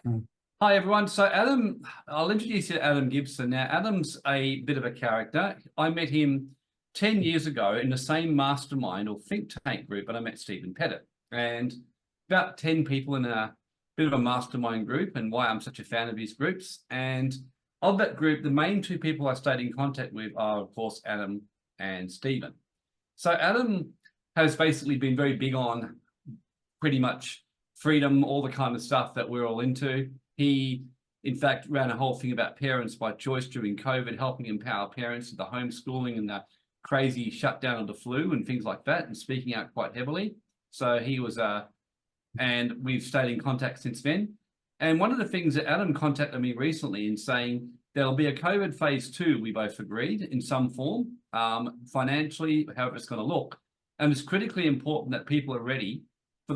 Mm. Hi, everyone. So Adam, I'll introduce you to Adam Gibson. Now, Adam's a bit of a character. I met him 10 years ago in the same mastermind or think tank group, but I met Stephen Pettit. And about 10 people in a bit of a mastermind group, and why I'm such a fan of these groups. And of that group, the main two people I stayed in contact with are, of course, Adam and Stephen. So Adam has basically been very big on pretty much freedom, all the kind of stuff that we're all into. He, in fact, ran a whole thing about parents by choice during COVID, helping empower parents with the homeschooling and the crazy shutdown of the flu and things like that, and speaking out quite heavily. So he was, and we've stayed in contact since then. And one of the things that Adam contacted me recently in saying there'll be a COVID phase 2, we both agreed, in some form, financially, however it's going to look. And it's critically important that people are ready for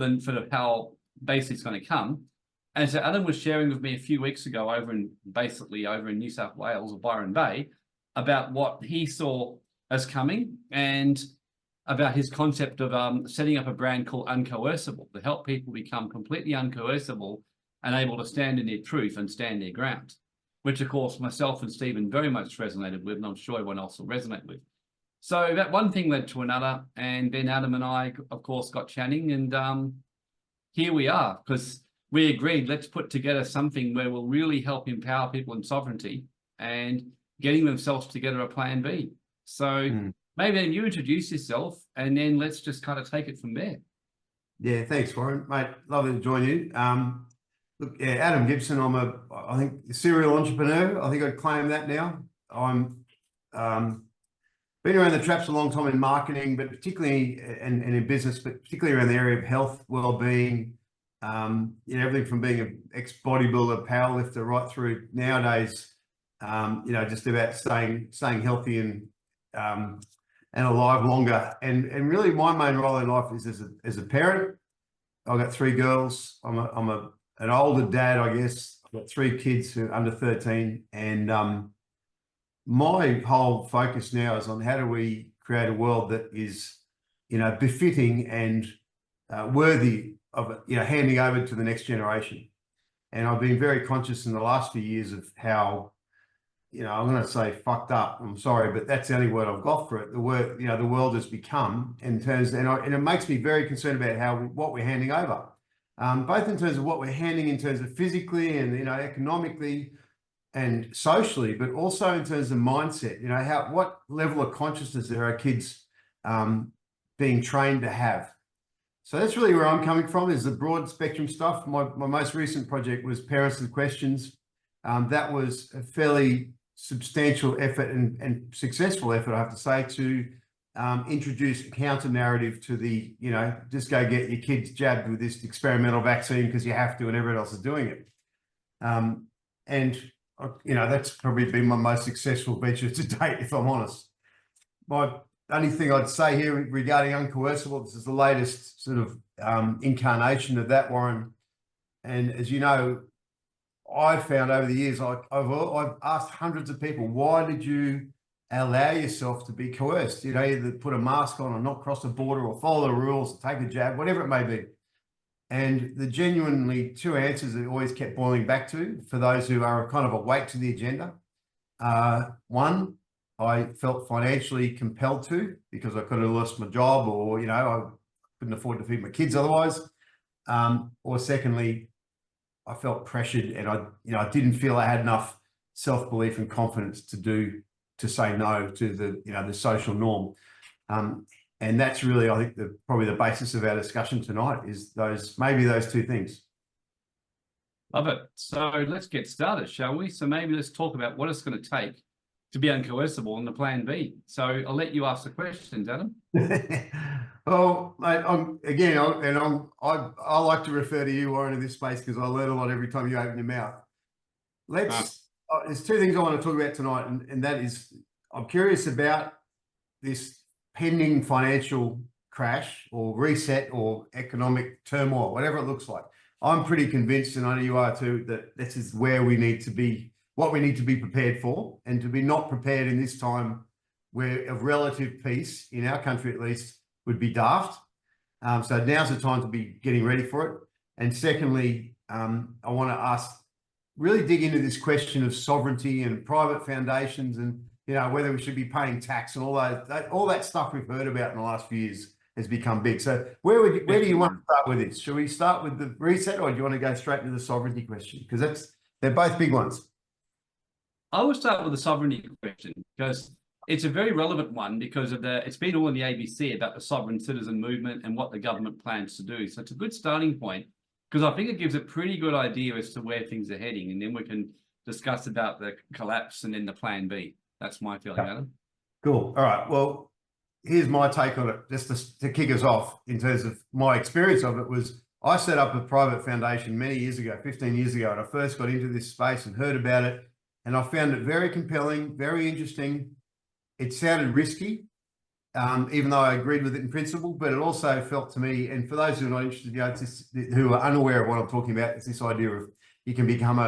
how basically it's going to come. And so Adam was sharing with me a few weeks ago over in New South Wales or Byron Bay about what he saw as coming and about his concept of setting up a brand called Uncoercible to help people become completely uncoercible and able to stand in their truth and stand their ground, which of course myself and Stephen very much resonated with, and I'm sure everyone else will resonate with. So that one thing led to another, and then Adam and I, of course, got chatting, and here we are, because we agreed, let's put together something where we'll really help empower people in sovereignty and getting themselves together a plan B. So maybe then you introduce yourself and then let's just kind of take it from there. Yeah, thanks, Warren. Mate, lovely to join you. Look, yeah, Adam Gibson, I think, a serial entrepreneur. I think I'd claim that now. I'm been around the traps a long time in marketing, but particularly and in business, but particularly around the area of health, well-being, everything from being an ex-bodybuilder, powerlifter, right through nowadays, just about staying healthy and alive longer. And really, my main role in life is as a parent. I've got 3 girls. I'm an older dad, I guess. I've got 3 kids who are under 13, and my whole focus now is on how do we create a world that is, befitting and worthy of, handing over to the next generation. And I've been very conscious in the last few years of how, I'm going to say fucked up. I'm sorry, but that's the only word I've got for it. The world has become and it makes me very concerned about what we're handing over, both in terms of what we're handing in terms of physically and, economically and socially, but also in terms of mindset, what level of consciousness are our kids being trained to have. So that's really where I'm coming from, is the broad spectrum stuff. My most recent project was Parents with Questions. That was a fairly substantial effort and successful effort, I have to say, to introduce a counter narrative to the, just go get your kids jabbed with this experimental vaccine because you have to and everyone else is doing it. That's probably been my most successful venture to date, if I'm honest. My only thing I'd say here regarding Uncoercible, this is the latest sort of incarnation of that, Warren. And as you know, I've found over the years, I've asked hundreds of people, why did you allow yourself to be coerced? Either put a mask on or not cross the border or follow the rules, take a jab, whatever it may be. And the genuinely 2 answers that always kept boiling back to, for those who are kind of awake to the agenda. One, I felt financially compelled to, because I could have lost my job, or, I couldn't afford to feed my kids otherwise. Or secondly, I felt pressured, and I didn't feel I had enough self-belief and confidence to say no to the social norm. And that's really, I think, probably the basis of our discussion tonight, is those 2 things. Love it. So let's get started, shall we? So maybe let's talk about what it's going to take to be uncoercible in the plan B. So I'll let you ask the questions, Adam. Well, mate, I like to refer to you, Warren, in this space, because I learn a lot every time you open your mouth. There's 2 things I want to talk about tonight, and that is, I'm curious about this pending financial crash or reset or economic turmoil, whatever it looks like. I'm pretty convinced, and I know you are too, that this is where we need to be, what we need to be prepared for, and to be not prepared in this time where a relative peace, in our country at least, would be daft. So now's the time to be getting ready for it. And secondly, I want to really dig into this question of sovereignty and private foundations, and whether we should be paying tax and all that stuff we've heard about in the last few years has become big. So where do you want to start with this? Should we start with the reset, or do you want to go straight to the sovereignty question? Because they're both big ones. I will start with the sovereignty question because it's a very relevant one because of it's been all in the ABC about the sovereign citizen movement and what the government plans to do. So it's a good starting point because I think it gives a pretty good idea as to where things are heading, and then we can discuss about the collapse and then the plan B. That's my feeling, Adam. Cool. All right. Well, here's my take on it, just to kick us off in terms of my experience of it. Was I set up a private foundation many years ago, 15 years ago, and I first got into this space and heard about it, and I found it very compelling, very interesting. It sounded risky, even though I agreed with it in principle, but it also felt to me, and for those who are not interested, who are unaware of what I'm talking about, it's this idea of you can become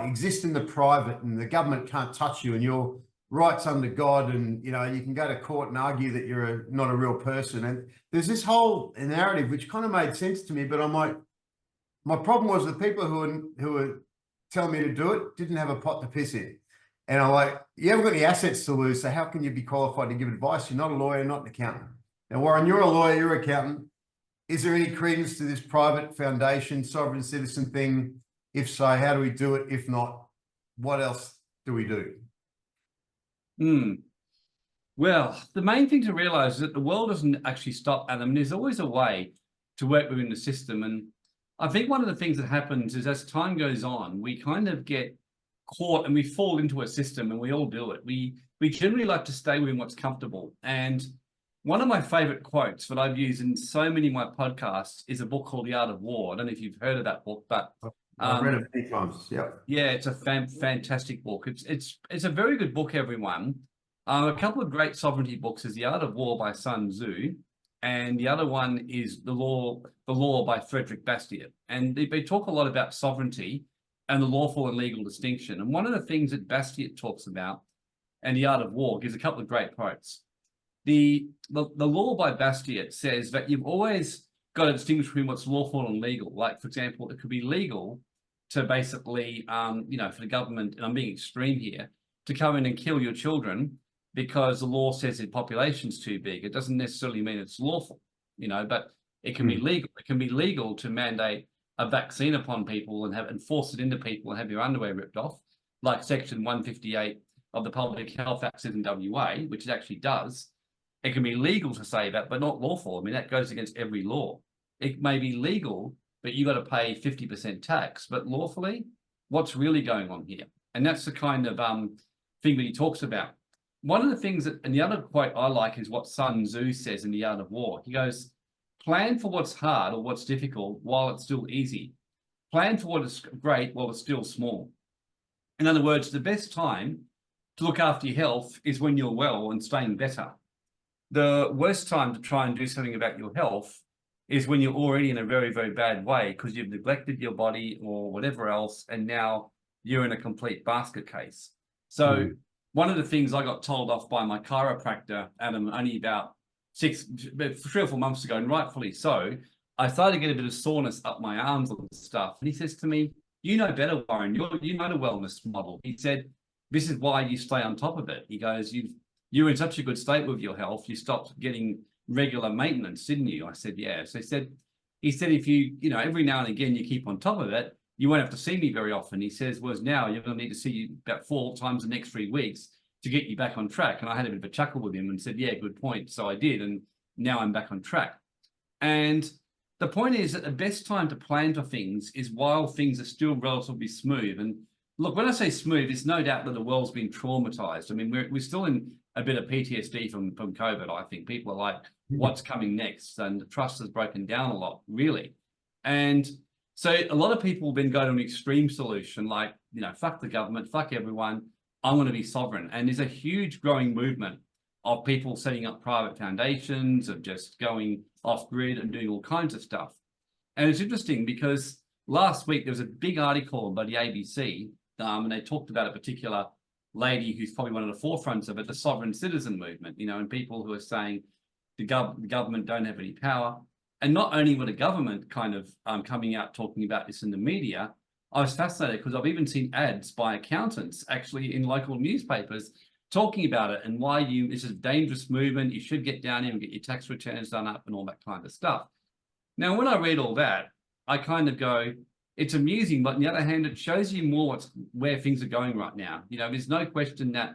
exist in the private, and the government can't touch you, and your rights under God, and you can go to court and argue that you're not a real person. And there's this whole narrative which kind of made sense to me, but my problem was the people who were telling me to do it didn't have a pot to piss in. And I'm like, you haven't got any assets to lose, so how can you be qualified to give advice? You're not a lawyer, not an accountant. Now, Warren, you're a lawyer, you're an accountant. Is there any credence to this private foundation, sovereign citizen thing? If so, how do we do it? If not, what else do we do? Well, the main thing to realize is that the world doesn't actually stop, Adam. There's always a way to work within the system. And I think one of the things that happens is as time goes on, we kind of get caught and we fall into a system, and we all do it. We generally like to stay within what's comfortable. And one of my favorite quotes that I've used in so many of my podcasts is a book called The Art of War. I don't know if you've heard of that book, but I've read it many times. Yeah, it's a fantastic book. It's a very good book, everyone. A couple of great sovereignty books is The Art of War by Sun Tzu, and the other one is The Law by Frederick Bastiat. And they talk a lot about sovereignty and the lawful and legal distinction. And one of the things that Bastiat talks about, and The Art of War gives a couple of great quotes. The law by Bastiat says that you've always got to distinguish between what's lawful and legal. Like, for example, it could be legal to basically, for the government, and I'm being extreme here, to come in and kill your children because the law says the population's too big. It doesn't necessarily mean it's lawful, but it can be legal. It can be legal to mandate a vaccine upon people and force it into people and have your underwear ripped off, like Section 158 of the Public Health Act says in WA, which it actually does. It can be legal to say that, but not lawful. I mean, that goes against every law. It may be legal, but you got to pay 50% tax. But lawfully, what's really going on here? And that's the kind of thing that he talks about. One of the things and the other quote I like is what Sun Tzu says in The Art of War. He goes, plan for what's hard or what's difficult while it's still easy. Plan for what is great while it's still small. In other words, the best time to look after your health is when you're well and staying better. The worst time to try and do something about your health is when you're already in a very, very bad way because you've neglected your body or whatever else, and now you're in a complete basket case. So one of the things I got told off by my chiropractor, Adam, only about 3 or 4 months ago, and rightfully so, I started to get a bit of soreness up my arms and stuff. And he says to me, you know better, Warren, you know the wellness model. He said, this is why you stay on top of it. He goes, you're in such a good state with your health, you stopped getting regular maintenance, didn't you? I said, yeah. So he said, if you every now and again you keep on top of it, you won't have to see me very often. He says, whereas now you're going to need to see you about 4 times the next 3 weeks to get you back on track. And I had a bit of a chuckle with him and said, yeah, good point. So I did, and now I'm back on track. And the point is that the best time to plan for things is while things are still relatively smooth. And look, when I say smooth, it's no doubt that the world's been traumatized. I mean, we're still in a bit of PTSD from COVID. I think people are like, what's coming next? And the trust has broken down a lot, really. And so a lot of people have been going to an extreme solution, like, fuck the government, fuck everyone, I'm going to be sovereign. And there's a huge growing movement of people setting up private foundations, of just going off grid and doing all kinds of stuff. And it's interesting because last week there was a big article by the ABC, and they talked about a particular lady who's probably one of the forefronts of it, the sovereign citizen movement, and people who are saying the government don't have any power. And not only were the government kind of coming out talking about this in the media, I was fascinated because I've even seen ads by accountants actually in local newspapers talking about it and why it's a dangerous movement. You should get down here and get your tax returns done up and all that kind of stuff. Now, when I read all that, I kind of go, it's amusing, but on the other hand, it shows you more where things are going right now. You know, there's no question that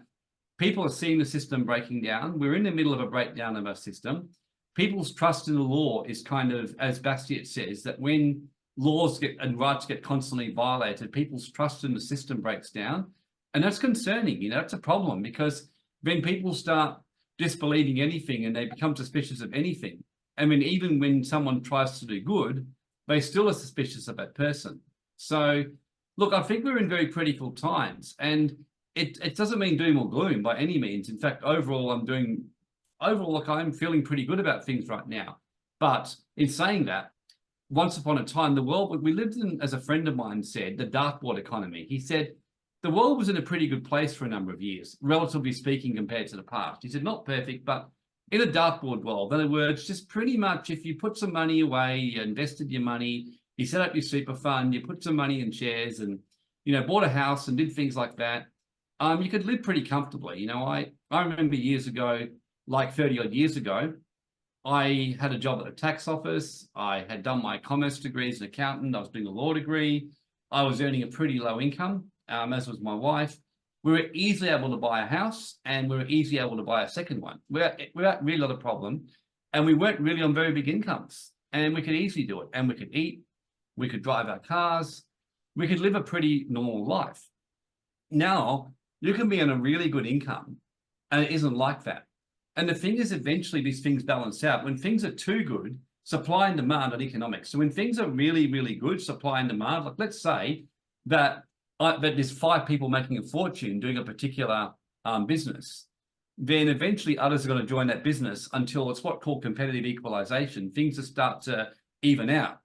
people are seeing the system breaking down. We're in the middle of a breakdown of our system. People's trust in the law is kind of, as Bastiat says, that when laws and rights get constantly violated, people's trust in the system breaks down. And that's concerning, you know, it's a problem because when people start disbelieving anything and they become suspicious of anything, I mean, even when someone tries to do good, they still are suspicious of that person. So, look, I think we're in very critical times, and it doesn't mean doom or gloom by any means. In fact, overall, look, I'm feeling pretty good about things right now. But in saying that, once upon a time, the world we lived in, as a friend of mine said, the dartboard economy. He said, the world was in a pretty good place for a number of years, relatively speaking, compared to the past. He said, not perfect, but in a dartboard world, in other words, just pretty much if you put some money away, you invested your money, you set up your super fund, you put some money in shares and, you know, bought a house and did things like that, you could live pretty comfortably. You know, I remember years ago, like 30 odd years ago, I had a job at the tax office. I had done my commerce degree as an accountant. I was doing a law degree. I was earning a pretty low income, as was my wife. We were easily able to buy a house and we were easily able to buy a second one without really a lot of problem. And we weren't really on very big incomes and we could easily do it. And we could eat, we could drive our cars, we could live a pretty normal life. Now, you can be on a really good income and it isn't like that. And the thing is, eventually these things balance out. When things are too good, supply and demand on economics. So when things are really, really good, supply and demand, like let's say that there's 5 people making a fortune doing a particular business, then eventually others are going to join that business until it's what's called competitive equalization. Things start to even out.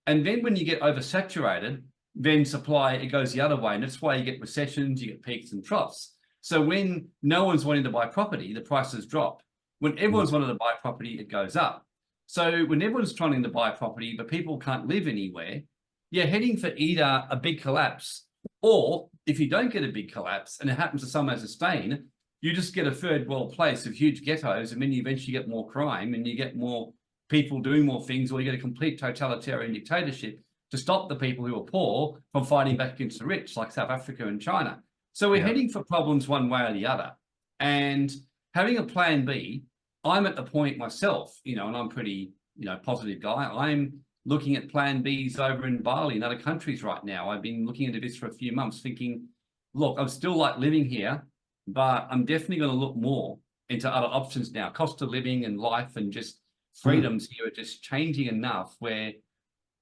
And then when you get oversaturated, then supply, it goes the other way. And that's why you get recessions, you get peaks and troughs. So when no one's wanting to buy property, the prices drop. When everyone's wanting to buy property, it goes up. So when everyone's trying to buy property, but people can't live anywhere, you're heading for either a big collapse, or if you don't get a big collapse and it happens to somewhere sustain, you just get a third world place of huge ghettos, and then you eventually get more crime and you get more people doing more things, or you get a complete totalitarian dictatorship to stop the people who are poor from fighting back against the rich, like South Africa and China. So we're heading for problems one way or the other. And having a plan B, I'm at the point myself, you know, and I'm pretty, you know, positive guy. I'm looking at plan Bs over in Bali and other countries right now. I've been looking into this for a few months thinking, look, I'm still like living here, but I'm definitely going to look more into other options now. Cost of living and life and just freedoms here are just changing enough where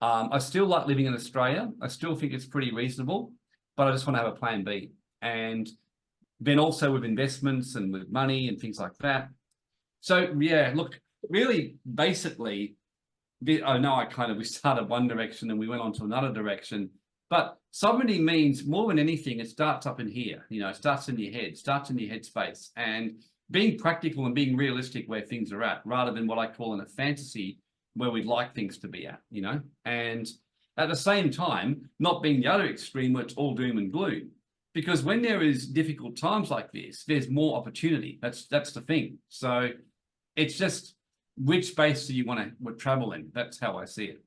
I still like living in Australia. I still think it's pretty reasonable, but I just want to have a plan B. And then also with investments and with money and things like that. So yeah, look, really, basically, I know we started one direction and we went on to another direction, but sovereignty means more than anything, it starts up in here, you know, it starts in your head, starts in your headspace, and being practical and being realistic where things are at, rather than what I call in a fantasy where we'd like things to be at, you know, and at the same time, not being the other extreme where it's all doom and gloom. Because when there is difficult times like this, there's more opportunity. That's the thing. So it's just which space do you want to travel in? That's how I see it.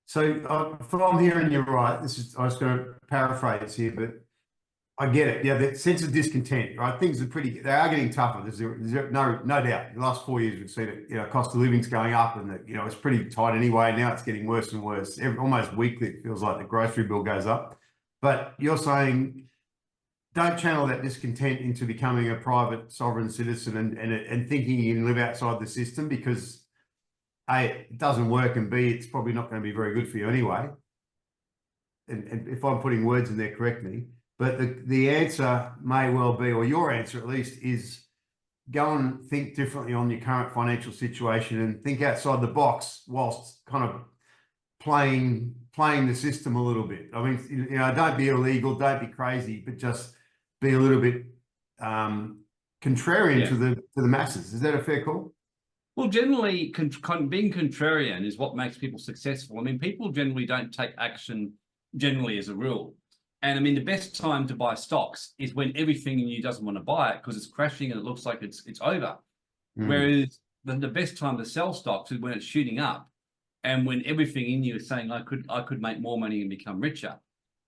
So if I'm hearing you right, I was going to paraphrase here, but I get it. Yeah, the sense of discontent, right? Things are they are getting tougher. There's no doubt. The last 4 years we've seen it. You know, cost of living's going up, and you know it's pretty tight anyway. Now it's getting worse and worse. Almost weekly, it feels like the grocery bill goes up. But you're saying, don't channel that discontent into becoming a private sovereign citizen and thinking you can live outside the system, because A, it doesn't work, and B, it's probably not going to be very good for you anyway. And if I'm putting words in there, correct me. But the answer may well be, or your answer at least, is go and think differently on your current financial situation and think outside the box whilst kind of playing the system a little bit. I mean, you know, don't be illegal, don't be crazy, but just be a little bit contrarian to the masses. Is that a fair call? Well, generally, being contrarian is what makes people successful. I mean, people generally don't take action generally as a rule. And I mean, the best time to buy stocks is when everything in you doesn't want to buy it because it's crashing and it looks like it's over. Whereas the best time to sell stocks is when it's shooting up and when everything in you is saying, I could make more money and become richer.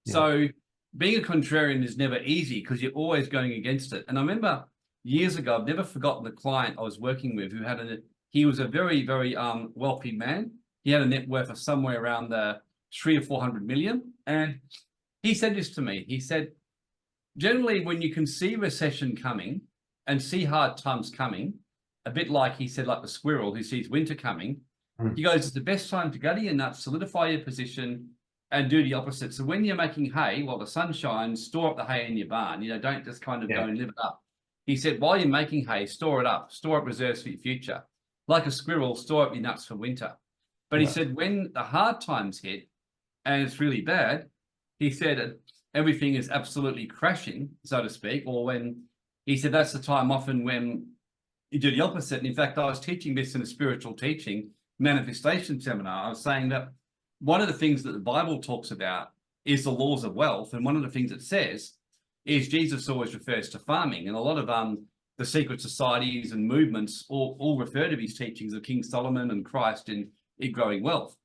Yeah. So being a contrarian is never easy because you're always going against it. And I remember years ago, I've never forgotten the client I was working with who had he was a very, very wealthy man. He had a net worth of somewhere around the 300 or 400 million. And he said this to me. He said, generally, when you can see recession coming and see hard times coming, a bit like he said, like the squirrel who sees winter coming, he goes, it's the best time to go to your nuts, solidify your position, and do the opposite. So when you're making hay while the sun shines, store up the hay in your barn. You know, don't just kind of go and live it up. He said, while you're making hay, store it up, store up reserves for your future. Like a squirrel, store up your nuts for winter. But he said, when the hard times hit and it's really bad, he said everything is absolutely crashing, so to speak, or when he said that's the time often when you do the opposite. And in fact, I was teaching this in a spiritual teaching manifestation seminar. I was saying that one of the things that the Bible talks about is the laws of wealth. And one of the things it says is Jesus always refers to farming. And a lot of the secret societies and movements all refer to these teachings of King Solomon and Christ in growing wealth.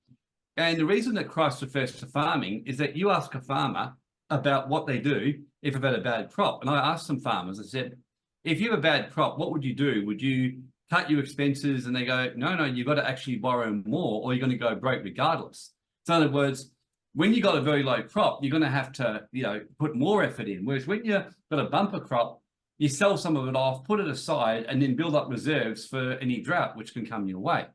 And the reason that Christ refers to farming is that you ask a farmer about what they do if they've had a bad crop. And I asked some farmers, I said, if you have a bad crop, what would you do? Would you cut your expenses? And they go, no, you've got to actually borrow more or you're going to go broke regardless. So in other words, when you got a very low crop, you're going to have to, put more effort in. Whereas when you've got a bumper crop, you sell some of it off, put it aside, and then build up reserves for any drought which can come your way.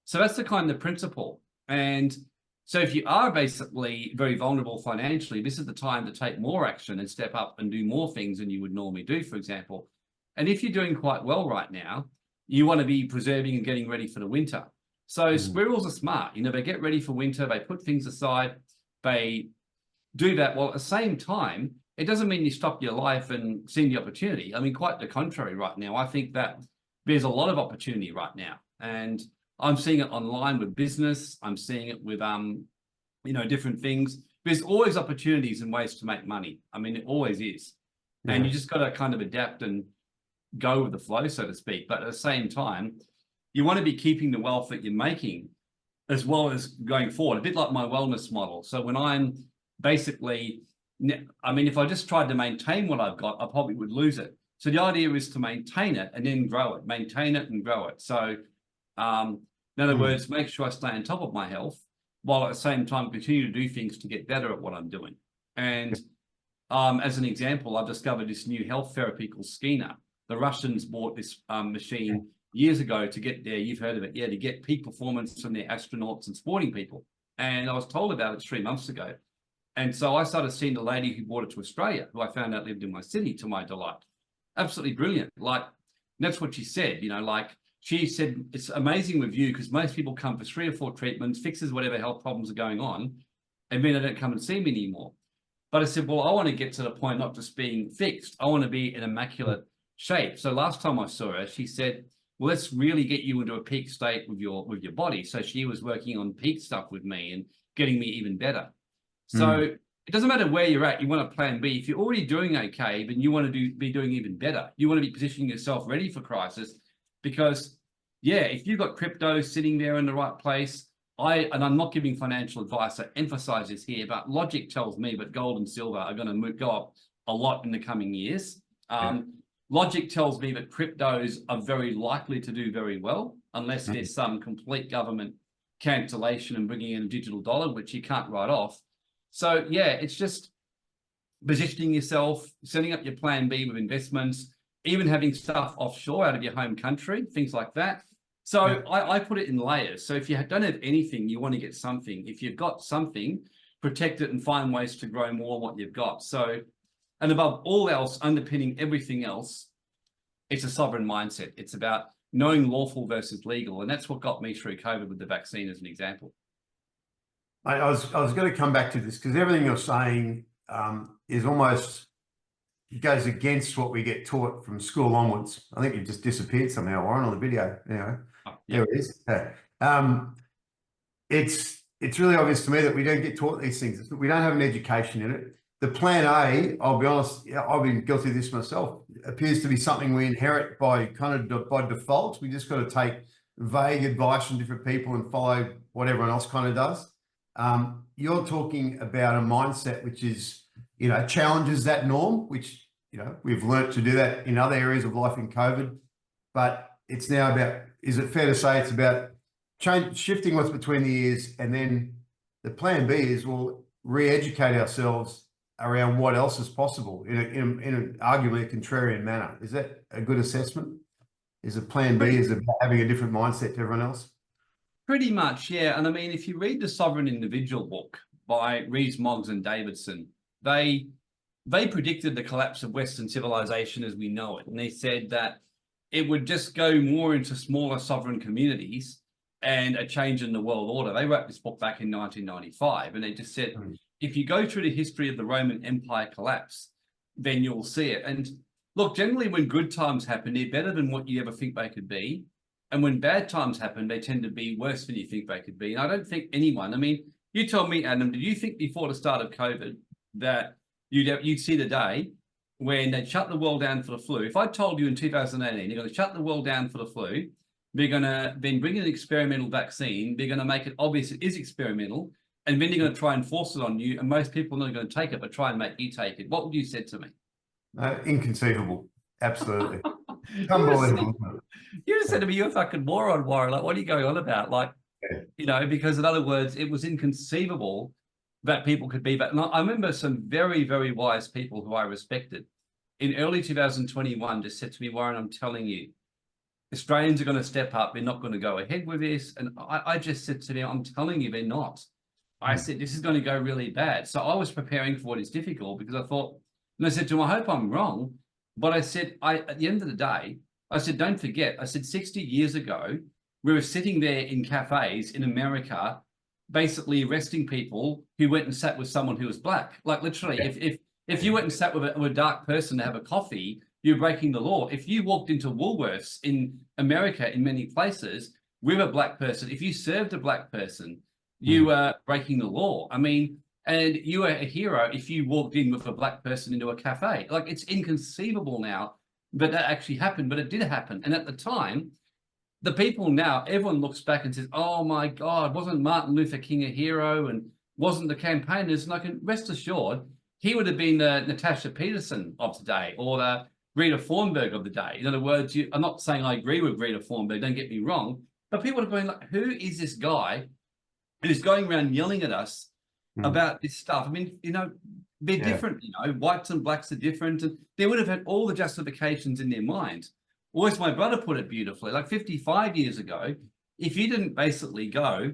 So that's the kind of principle. And so if you are basically very vulnerable financially, this is the time to take more action and step up and do more things than you would normally do, for example. And if you're doing quite well right now, you want to be preserving and getting ready for the winter. So squirrels are smart. They get ready for winter, they put things aside, they do that. While at the same time, it doesn't mean you stop your life and see the opportunity. I mean, quite the contrary right now. I think that there's a lot of opportunity right now. And I'm seeing it online with business. I'm seeing it with, different things. There's always opportunities and ways to make money. I mean, it always is. Yeah. And you just got to kind of adapt and go with the flow, so to speak. But at the same time, you want to be keeping the wealth that you're making as well as going forward, a bit like my wellness model. So when I'm basically, if I just tried to maintain what I've got, I probably would lose it. So the idea is to maintain it and then grow it, maintain it and grow it. So in other words, make sure I stay on top of my health while at the same time continue to do things to get better at what I'm doing. And as an example, I've discovered this new health therapy called Skeena. The Russians bought this machine years ago to get there. You've heard of it, to get peak performance from their astronauts and sporting people. And I was told about it 3 months ago. And so I started seeing the lady who brought it to Australia, who I found out lived in my city, to my delight. Absolutely brilliant. That's what she said, she said, it's amazing with you because most people come for 3 or 4 treatments, fixes whatever health problems are going on, and then they don't come and see me anymore. But I said, well, I want to get to the point not just being fixed. I want to be in immaculate shape. So last time I saw her, she said, well, let's really get you into a peak state with your body. So she was working on peak stuff with me and getting me even better. So it doesn't matter where you're at. You want a plan B. If you're already doing okay, then you want to be doing even better. You want to be positioning yourself ready for crisis because, if you've got crypto sitting there in the right place, and I'm not giving financial advice, I emphasize this here, but logic tells me that gold and silver are going to go up a lot in the coming years. Logic tells me that cryptos are very likely to do very well unless there's some complete government cancellation and bringing in a digital dollar, which you can't write off. So, it's just positioning yourself, setting up your plan B with investments, even having stuff offshore out of your home country, things like that. So I put it in layers. So if you don't have anything, you want to get something. If you've got something, protect it and find ways to grow more what you've got. So, and above all else, underpinning everything else, it's a sovereign mindset. It's about knowing lawful versus legal. And that's what got me through COVID with the vaccine as an example. I was going to come back to this because everything you're saying is almost, it goes against what we get taught from school onwards. I think you just disappeared somehow, Warren, on the video. There it is. It's really obvious to me that we don't get taught these things. We don't have an education in it. The plan A, I'll be honest, I've been guilty of this myself, appears to be something we inherit by by default. We just got to take vague advice from different people and follow what everyone else kind of does. You're talking about a mindset which is, challenges that norm, which, we've learnt to do that in other areas of life in COVID, but it's now about, is it fair to say it's about shifting what's between the ears, and then the plan B is we'll re-educate ourselves around what else is possible in an arguably a contrarian manner. Is that a good assessment? Is a plan B is about having a different mindset to everyone else? Pretty much, yeah. And I mean, if you read the Sovereign Individual book by Rees Moggs and Davidson, they predicted the collapse of Western civilization as we know it. And they said that it would just go more into smaller sovereign communities and a change in the world order. They wrote this book back in 1995, and they just said, if you go through the history of the Roman Empire collapse, then you'll see it. And look, generally when good times happen, they're better than what you ever think they could be. And when bad times happen, they tend to be worse than you think they could be. And I don't think anyone, I mean, you told me, Adam, did you think before the start of COVID that you'd see the day when they'd shut the world down for the flu? If I told you in 2018, they're going to shut the world down for the flu, they're going to then bring in an experimental vaccine, they're going to make it obvious it is experimental, and then they're going to try and force it on you, and most people are not going to take it, but try and make you take it. What would you say to me? Inconceivable. Absolutely. Unbelievable. You just said to me, you're a fucking moron, Warren. Like, what are you going on about? Like, because in other words, it was inconceivable that people could be. But I remember some very, very wise people who I respected in early 2021 just said to me, Warren, I'm telling you, Australians are going to step up. They're not going to go ahead with this. And I just said to them, I'm telling you, they're not. I said, this is going to go really bad. So I was preparing for what is difficult because I thought, and I said to him, I hope I'm wrong. But I said, at the end of the day, I said, don't forget, I said, 60 years ago, we were sitting there in cafes in America, basically arresting people who went and sat with someone who was black. Like literally, if you went and sat with a dark person to have a coffee, you're breaking the law. If you walked into Woolworths in America, in many places, with a black person, if you served a black person, you were breaking the law. I mean, and you were a hero if you walked in with a black person into a cafe. Like, it's inconceivable now that that actually happened, but it did happen. And at the time, the people now, everyone looks back and says, oh my God, wasn't Martin Luther King a hero? And wasn't the campaigners? And I can rest assured, he would have been the Natasha Peterson of today, or the Rita Thornburg of the day. In other words, I'm not saying I agree with Rita Thornburg, don't get me wrong, but people are going like, who is this guy who's going around yelling at us about this stuff? I mean, they're different, whites and blacks are different, and they would have had all the justifications in their mind. Or as my brother put it beautifully, like 55 years ago, if you didn't basically go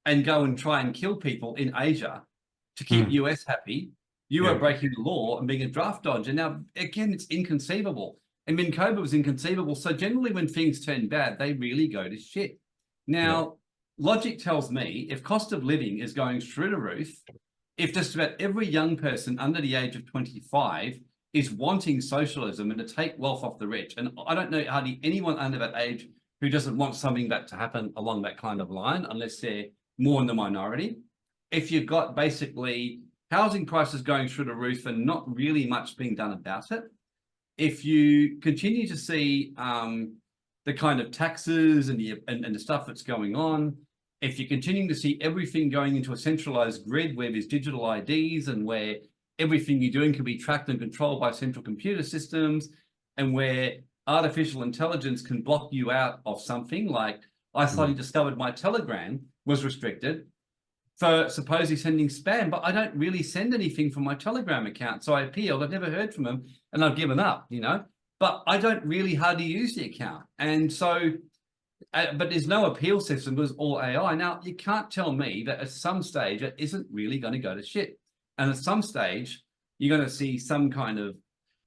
and try and kill people in Asia to keep US happy, you were breaking the law and being a draft dodger. Now, again, it's inconceivable. And when COVID was inconceivable, so generally when things turn bad, they really go to shit. Now, logic tells me if cost of living is going through the roof, if just about every young person under the age of 25 is wanting socialism and to take wealth off the rich, and I don't know hardly anyone under that age who doesn't want something that to happen along that kind of line, unless they're more in the minority. If you've got basically housing prices going through the roof and not really much being done about it, if you continue to see the kind of taxes and the stuff that's going on, if you're continuing to see everything going into a centralized grid where there's digital IDs and where everything you're doing can be tracked and controlled by central computer systems, and where artificial intelligence can block you out of something, like I suddenly discovered my Telegram was restricted for supposedly sending spam, but I don't really send anything from my Telegram account. So I appealed, I've never heard from them, and I've given up, but I don't really hardly use the account. And so, but there's no appeal system, because all AI. Now, you can't tell me that at some stage it isn't really going to go to shit. And at some stage, you're going to see some kind of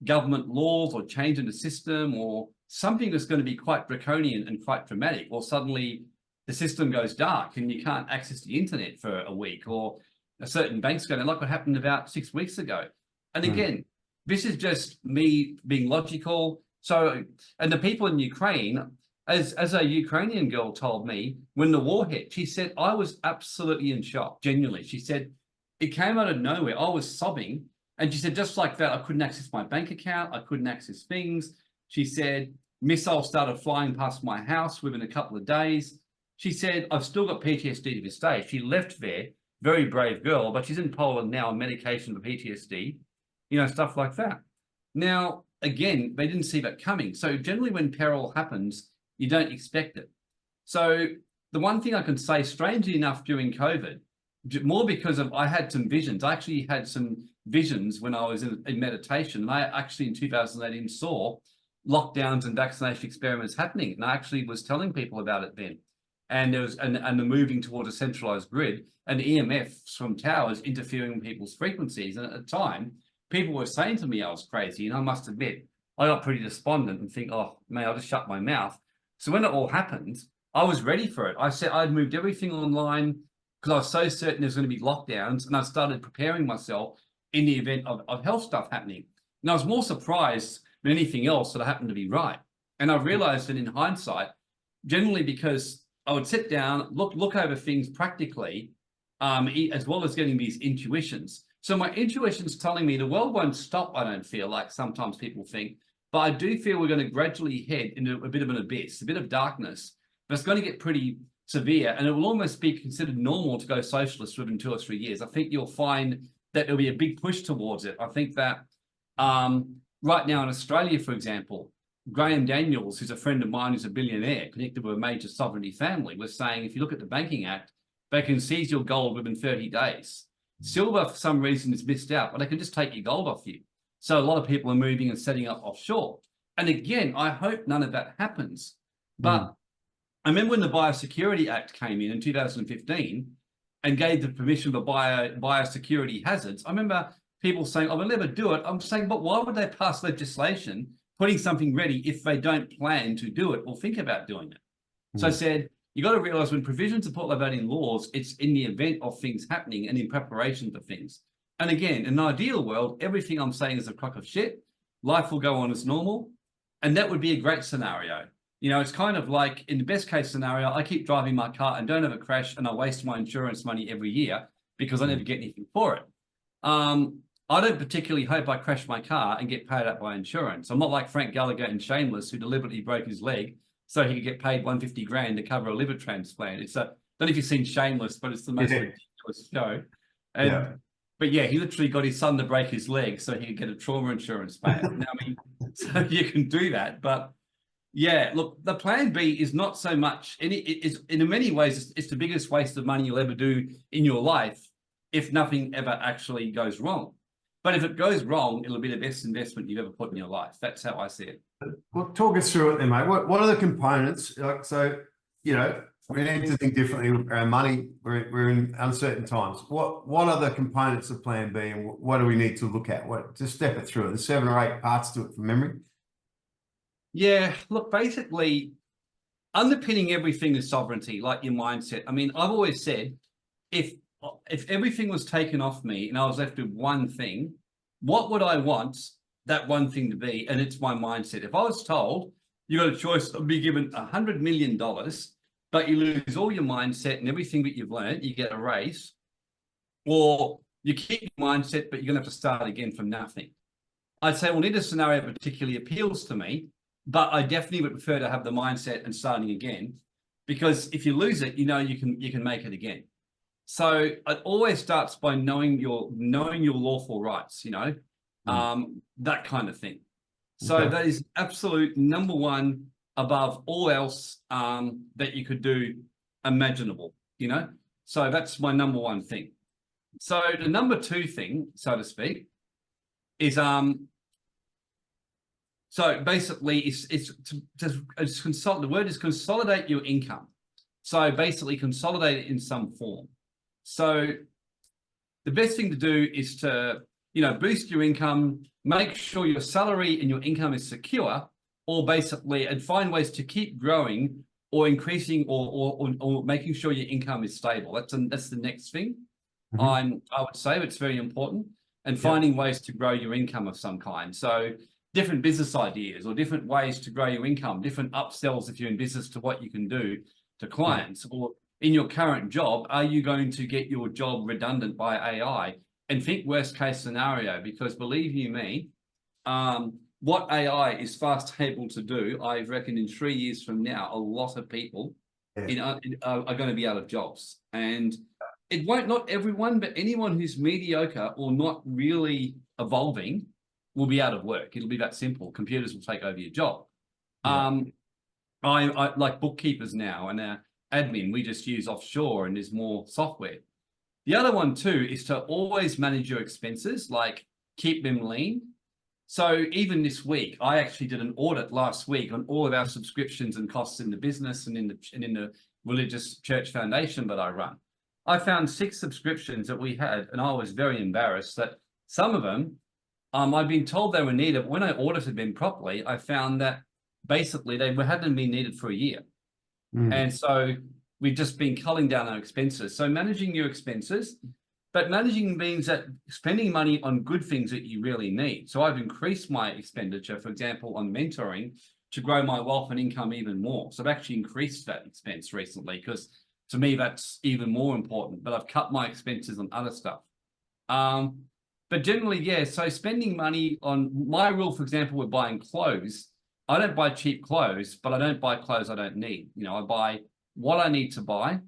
government laws or change in the system, or something that's going to be quite draconian and quite dramatic, or suddenly the system goes dark and you can't access the internet for a week, or a certain bank's going to, like what happened about 6 weeks ago. And again, this is just me being logical. So, and the people in Ukraine, as a Ukrainian girl told me when the war hit, she said, I was absolutely in shock, genuinely. She said, it came out of nowhere. I was sobbing. And she said, just like that, I couldn't access my bank account. I couldn't access things. She said, missiles started flying past my house within a couple of days. She said, I've still got PTSD to this day. She left there, very brave girl, but she's in Poland now on medication for PTSD, you know, stuff like that. Now, again, they didn't see that coming. So generally when peril happens, you don't expect it. So the one thing I can say, strangely enough, during COVID, more because of, I had some visions. I actually had some visions when I was in meditation. And I actually in 2018 saw lockdowns and vaccination experiments happening. And I actually was telling people about it then. And there was and the moving towards a centralized grid and EMFs from towers interfering with people's frequencies. And at the time, people were saying to me I was crazy. And I must admit, I got pretty despondent and think, oh, man, I'll just shut my mouth. So when it all happened, I was ready for it. I said I'd moved everything online because I was so certain there's going to be lockdowns. And I started preparing myself in the event of health stuff happening. And I was more surprised than anything else that I happened to be right. And I realized that in hindsight, generally because I would sit down, look over things practically, as well as getting these intuitions. So my intuition's telling me the world won't stop, I don't feel like sometimes people think, but I do feel we're going to gradually head into a bit of an abyss, a bit of darkness, but it's going to get pretty severe, and it will almost be considered normal to go socialist within 2 or 3 years. I think you'll find that there'll be a big push towards it. I think that right now in Australia, for example, Graham Daniels, who's a friend of mine, who's a billionaire connected with a major sovereignty family, was saying, if you look at the Banking Act, they can seize your gold within 30 days. Silver, for some reason, is missed out, but they can just take your gold off you. So a lot of people are moving and setting up offshore. And again, I hope none of that happens. But I remember when the Biosecurity Act came in 2015 and gave the permission for biosecurity hazards, I remember people saying, oh, we'll never do it. I'm saying, but why would they pass legislation putting something ready if they don't plan to do it or think about doing it? So I said, you got to realize when provisions are put like that in laws, it's in the event of things happening and in preparation for things. And again, in an ideal world, everything I'm saying is a crock of shit. Life will go on as normal. And that would be a great scenario. You know, it's kind of like in the best case scenario, I keep driving my car and don't have a crash and I waste my insurance money every year because I never get anything for it. I don't particularly hope I crash my car and get paid out by insurance. I'm not like Frank Gallagher in Shameless, who deliberately broke his leg so he could get paid 150 grand to cover a liver transplant. It's a, I don't know if you've seen Shameless, but it's the most ridiculous show. And, but yeah, he literally got his son to break his leg so he could get a trauma insurance payout. Now, I mean, so you can do that, but yeah, look, the plan B is not so much, and it is in many ways, it's the biggest waste of money you'll ever do in your life if nothing ever actually goes wrong. But if it goes wrong, it'll be the best investment you've ever put in your life. That's how I see it. Well, talk us through it then, mate. What are the components? Like, so, you know, we need to think differently around money. We're in uncertain times. What are the components of Plan B, and what do we need to look at? Just step it through. There's 7 or 8 parts to it from memory. Yeah, look, basically, underpinning everything is sovereignty, like your mindset. I mean, I've always said, if everything was taken off me and I was left with one thing, what would I want that one thing to be? And it's my mindset. If I was told you got a choice of be given $100 million, but you lose all your mindset and everything that you've learned, you get a raise, or you keep your mindset, but you're going to have to start again from nothing. I'd say, well, neither scenario particularly appeals to me, but I definitely would prefer to have the mindset and starting again, because if you lose it, you know you can make it again. So it always starts by knowing your lawful rights, you know, that kind of thing. So that is absolute number one above all else that you could do imaginable, you know. So that's my number one thing. So the number two thing, so to speak, is so basically it's consolidate. The word is consolidate your income. So basically consolidate it in some form. So the best thing to do is to, you know, boost your income, make sure your salary and your income is secure, or basically, and find ways to keep growing or increasing or making sure your income is stable. That's the next thing. I would say it's very important, and finding ways to grow your income of some kind. So different business ideas or different ways to grow your income, different upsells if you're in business to what you can do to clients, or in your current job, are you going to get your job redundant by AI? And think worst case scenario, because believe you me, what AI is fast able to do, I reckon in 3 years from now, a lot of people are going to be out of jobs. And it won't, not everyone, but anyone who's mediocre or not really evolving will be out of work. It'll be that simple. Computers will take over your job. I like bookkeepers now and our admin, we just use offshore and there's more software. The other one too is to always manage your expenses, like keep them lean. So even this week, I actually did an audit last week on all of our subscriptions and costs in the business and in the religious church foundation that I run. I found 6 subscriptions that we had, and I was very embarrassed that some of them, I'd been told they were needed. When I audited them properly, I found that basically they hadn't been needed for a year. And so we've just been culling down our expenses. So managing your expenses, but managing means that spending money on good things that you really need. So I've increased my expenditure, for example, on mentoring to grow my wealth and income even more. So I've actually increased that expense recently because to me, that's even more important, but I've cut my expenses on other stuff. But generally, yeah, so spending money on my rule, for example, with buying clothes, I don't buy cheap clothes, but I don't buy clothes I don't need. You know, I buy what I need to buy.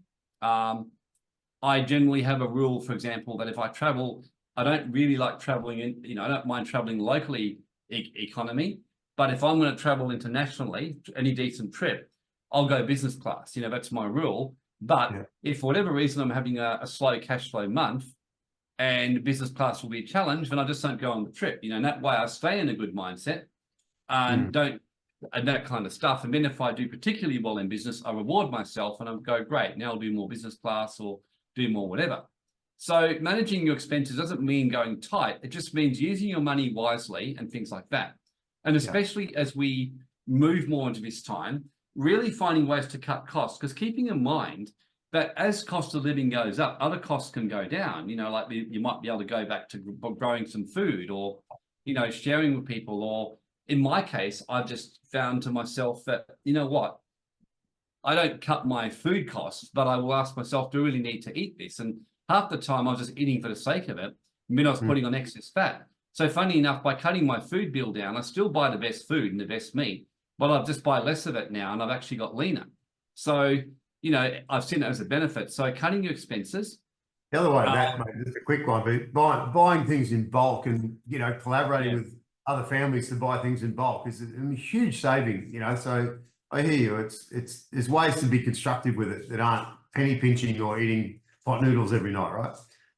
I generally have a rule, for example, that if I travel, I don't really like traveling in, you know, I don't mind traveling locally economy, but if I'm going to travel internationally, any decent trip, I'll go business class. You know, that's my rule. But if for whatever reason I'm having a slow cash flow month and business class will be a challenge, then I just don't go on the trip. You know, and that way I stay in a good mindset and and that kind of stuff. And then if I do particularly well in business, I reward myself and I go, great, now I'll do more business class or do more whatever. So managing your expenses doesn't mean going tight. It just means using your money wisely and things like that. And especially as we move more into this time, really finding ways to cut costs, because keeping in mind that as cost of living goes up, other costs can go down. You know, like you might be able to go back to growing some food or, you know, sharing with people. Or in my case, I've just found to myself that, you know what, I don't cut my food costs, but I will ask myself, do I really need to eat this? And half the time I was just eating for the sake of it. I mean, I was putting on excess fat. So funny enough, by cutting my food bill down, I still buy the best food and the best meat, but I just buy less of it now and I've actually got leaner. So, you know, I've seen it as a benefit. So cutting your expenses. The other way of that, mate, just a quick one, but buying things in bulk and, you know, collaborating with other families to buy things in bulk is a huge saving, you know. So I hear you. There's ways to be constructive with it that aren't penny pinching or eating hot noodles every night, right?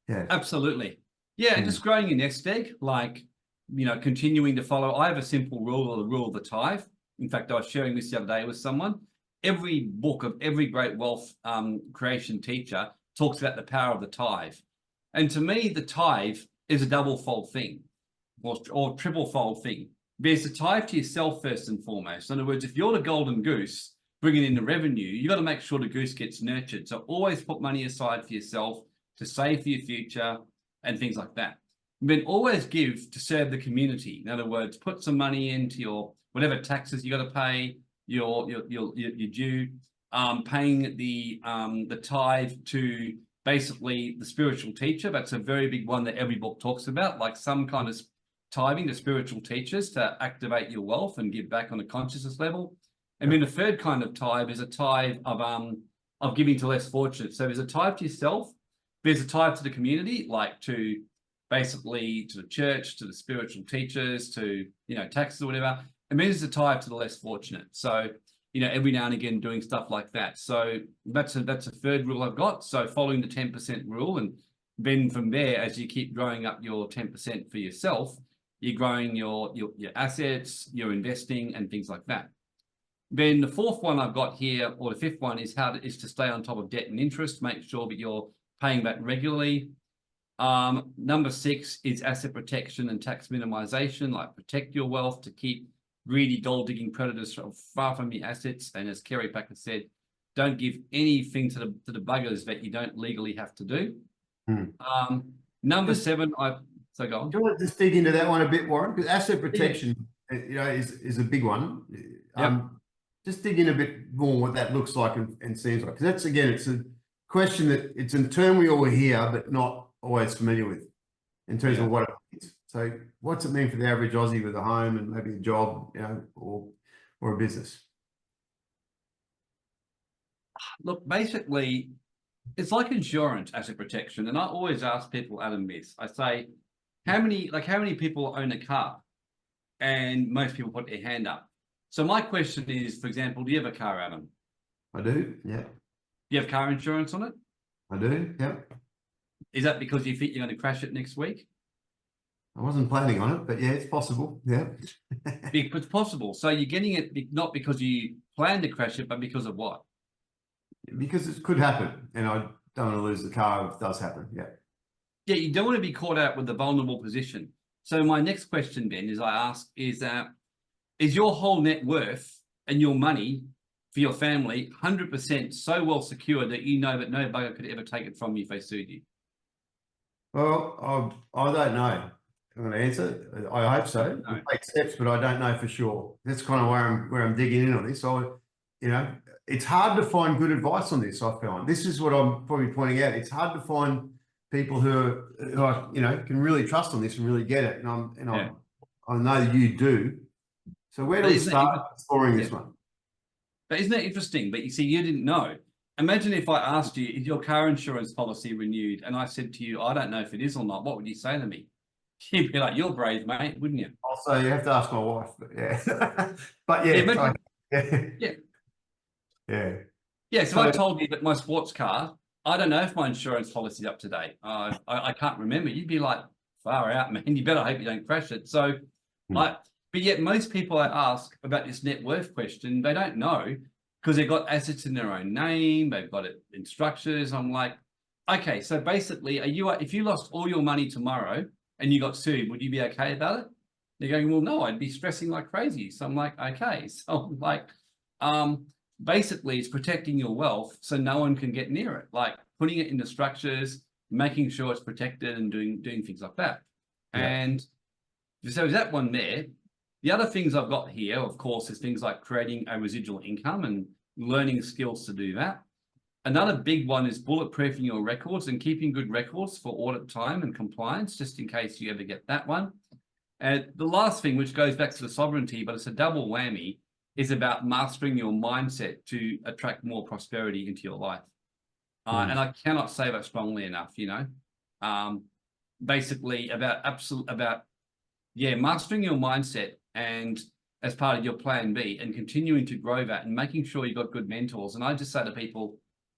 Yeah. Absolutely. Yeah, and just growing your nest egg, like, you know, continuing to follow. I have a simple rule, or the rule of the tithe. In fact, I was sharing this the other day with someone. Every book of every great wealth creation teacher talks about the power of the tithe. And to me, the tithe is a double-fold thing or triple-fold thing. There's a tithe to yourself first and foremost. In other words, if you're the golden goose bringing in the revenue, you got to make sure the goose gets nurtured. So always put money aside for yourself to save for your future and things like that. And then always give to serve the community. In other words, put some money into your whatever taxes you got to pay, your due, paying the tithe to basically the spiritual teacher. That's a very big one that every book talks about, like some kind of tithing to spiritual teachers to activate your wealth and give back on a consciousness level. And then the third kind of tithe is a tithe of giving to less fortunate. So there's a tithe to yourself, there's a tithe to the community, like to basically to the church, to the spiritual teachers, to, you know, taxes or whatever. And then there's a tithe to the less fortunate. So, you know, every now and again doing stuff like that. So that's a third rule I've got. So following the 10% rule, and then from there, as you keep growing up your 10% for yourself, you're growing your assets, you're investing and things like that. Then the fourth one I've got here, or the fifth one, is to stay on top of debt and interest, make sure that you're paying back regularly. Number 6 is asset protection and tax minimization, like protect your wealth to keep greedy gold-digging predators far from your assets. And as Kerry Packer said, don't give anything to the buggers that you don't legally have to do. Number 7, so go on. Do you want to just dig into that one a bit, Warren? Because asset protection is a big one. Yep. Just dig in a bit more what that looks like and seems like, because that's, again, it's a question that it's a term we all hear, but not always familiar with in terms of what it means. So what's it mean for the average Aussie with a home and maybe a job, or a business? Look, basically, it's like insurance asset protection. And I always ask people, Adam, this. I say, how many people own a car? And most people put their hand up. So my question is, for example, do you have a car, Adam? I do, yeah. Do you have car insurance on it? I do, yeah. Is that because you think you're going to crash it next week? I wasn't planning on it, but yeah, it's possible, yeah. It's possible. So you're getting it not because you plan to crash it, but because of what? Because it could happen, and I don't want to lose the car if it does happen, yeah. Yeah, you don't want to be caught out with the vulnerable position. So my next question, Ben, is I ask, is your whole net worth and your money for your family 100% so well secured that you know that no bugger could ever take it from you if they sued you? Well, I don't know. I'm going to answer. I hope so. No. We'll take steps, but I don't know for sure. That's kind of where I'm digging in on this. So, it's hard to find good advice on this. I found this is what I'm probably pointing out. It's hard to find people who are can really trust on this and really get it. And I know that you do. So where do we start exploring this one? But isn't that interesting? But you see, you didn't know. Imagine if I asked you, is your car insurance policy renewed? And I said to you, I don't know if it is or not. What would you say to me? You'd be like, you're brave, mate, wouldn't you? Also, you have to ask my wife. But yeah. But yeah. So I told you that my sports car, I don't know if my insurance policy is up to date. I can't remember. You'd be like, far out, man. You better hope you don't crash it. So, but yet most people I ask about this net worth question, they don't know because they've got assets in their own name. They've got it in structures. I'm like, okay, so basically, if you lost all your money tomorrow and you got sued, would you be okay about it? They're going, well, no, I'd be stressing like crazy. So I'm like, okay. So I'm like, basically it's protecting your wealth so no one can get near it, like putting it into structures, making sure it's protected and doing things like that. Yeah. And so is that one there. The other things I've got here, of course, is things like creating a residual income and learning skills to do that. Another big one is bulletproofing your records and keeping good records for audit time and compliance, just in case you ever get that one. And the last thing, which goes back to the sovereignty, but it's a double whammy, is about mastering your mindset to attract more prosperity into your life. And I cannot say that strongly enough, basically mastering your mindset and as part of your plan B and continuing to grow that and making sure you've got good mentors. And I just say to people,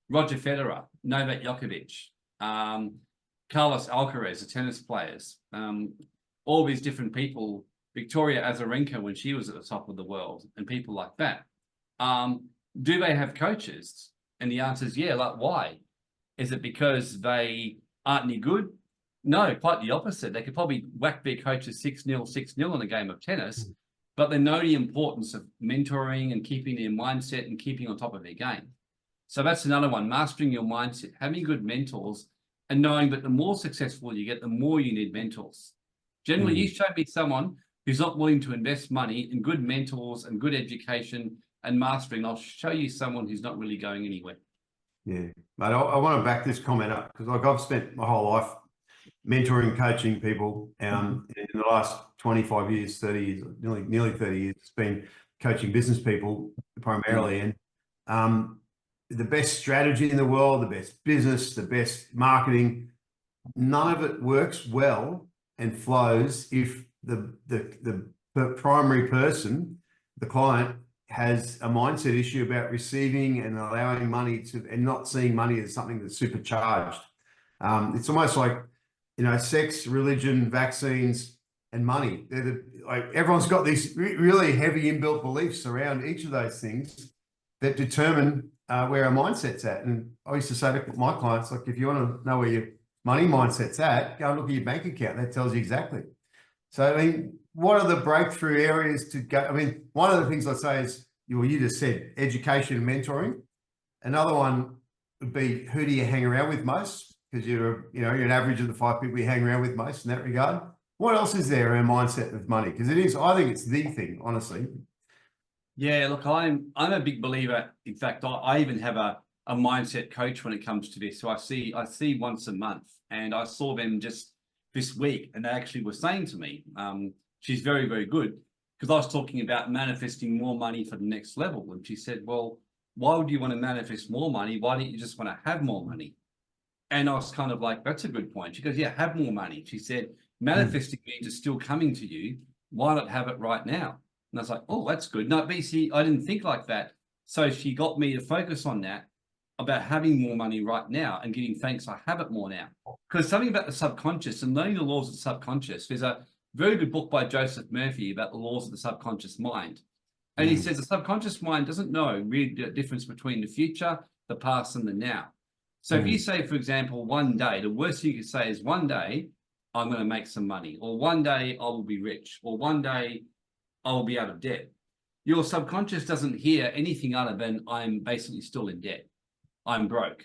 Roger Federer, Novak Djokovic, Carlos Alcaraz, the tennis players, all these different people, Victoria Azarenka when she was at the top of the world and people like that. Do they have coaches? And the answer is yeah. Like, why? Is it because they aren't any good? No, quite the opposite. They could probably whack their coaches 6-0, 6-0 in a game of tennis, but they know the importance of mentoring and keeping their mindset and keeping on top of their game. So that's another one, mastering your mindset, having good mentors and knowing that the more successful you get, the more you need mentors. Generally, you show me someone who's not willing to invest money in good mentors and good education and mastering, I'll show you someone who's not really going anywhere. Yeah, mate, I want to back this comment up because I've spent my whole life mentoring, coaching people. In the last 25 years, 30 years, nearly 30 years, it's been coaching business people primarily. And the best strategy in the world, the best business, the best marketing, none of it works well and flows if the primary person, the client, has a mindset issue about receiving and allowing money to, and not seeing money as something that's supercharged. It's almost like, sex, religion, vaccines, and money. Everyone's got these really heavy inbuilt beliefs around each of those things that determine where our mindset's at. And I used to say to my clients, like, if you want to know where your money mindset's at, go and look at your bank account. That tells you exactly. So, I mean, what are the breakthrough areas to go? I mean, one of the things I say is, you just said education and mentoring. Another one would be, who do you hang around with most? Because you're an average of the 5 people you hang around with most in that regard. What else is there in mindset with money? Because it is, I think it's the thing, honestly. Yeah, look, I'm a big believer. In fact, I even have a mindset coach when it comes to this. So I see once a month, and I saw them just this week, and they actually were saying to me, she's very, very good, because I was talking about manifesting more money for the next level. And she said, well, why would you want to manifest more money? Why don't you just want to have more money? And I was kind of like, that's a good point. She goes, yeah, have more money. She said, manifesting means it's still coming to you. Why not have it right now? And I was like, oh, that's good. No, BC, I didn't think like that. So she got me to focus on that, about having more money right now and giving thanks I have it more now. Because something about the subconscious and learning the laws of the subconscious, there's a very good book by Joseph Murphy about the laws of the subconscious mind. And he says the subconscious mind doesn't know really the difference between the future, the past, and the now. So if you say, for example, one day, the worst thing you could say is one day I'm going to make some money, or one day I will be rich, or one day I will be out of debt. Your subconscious doesn't hear anything other than I'm basically still in debt. I'm broke.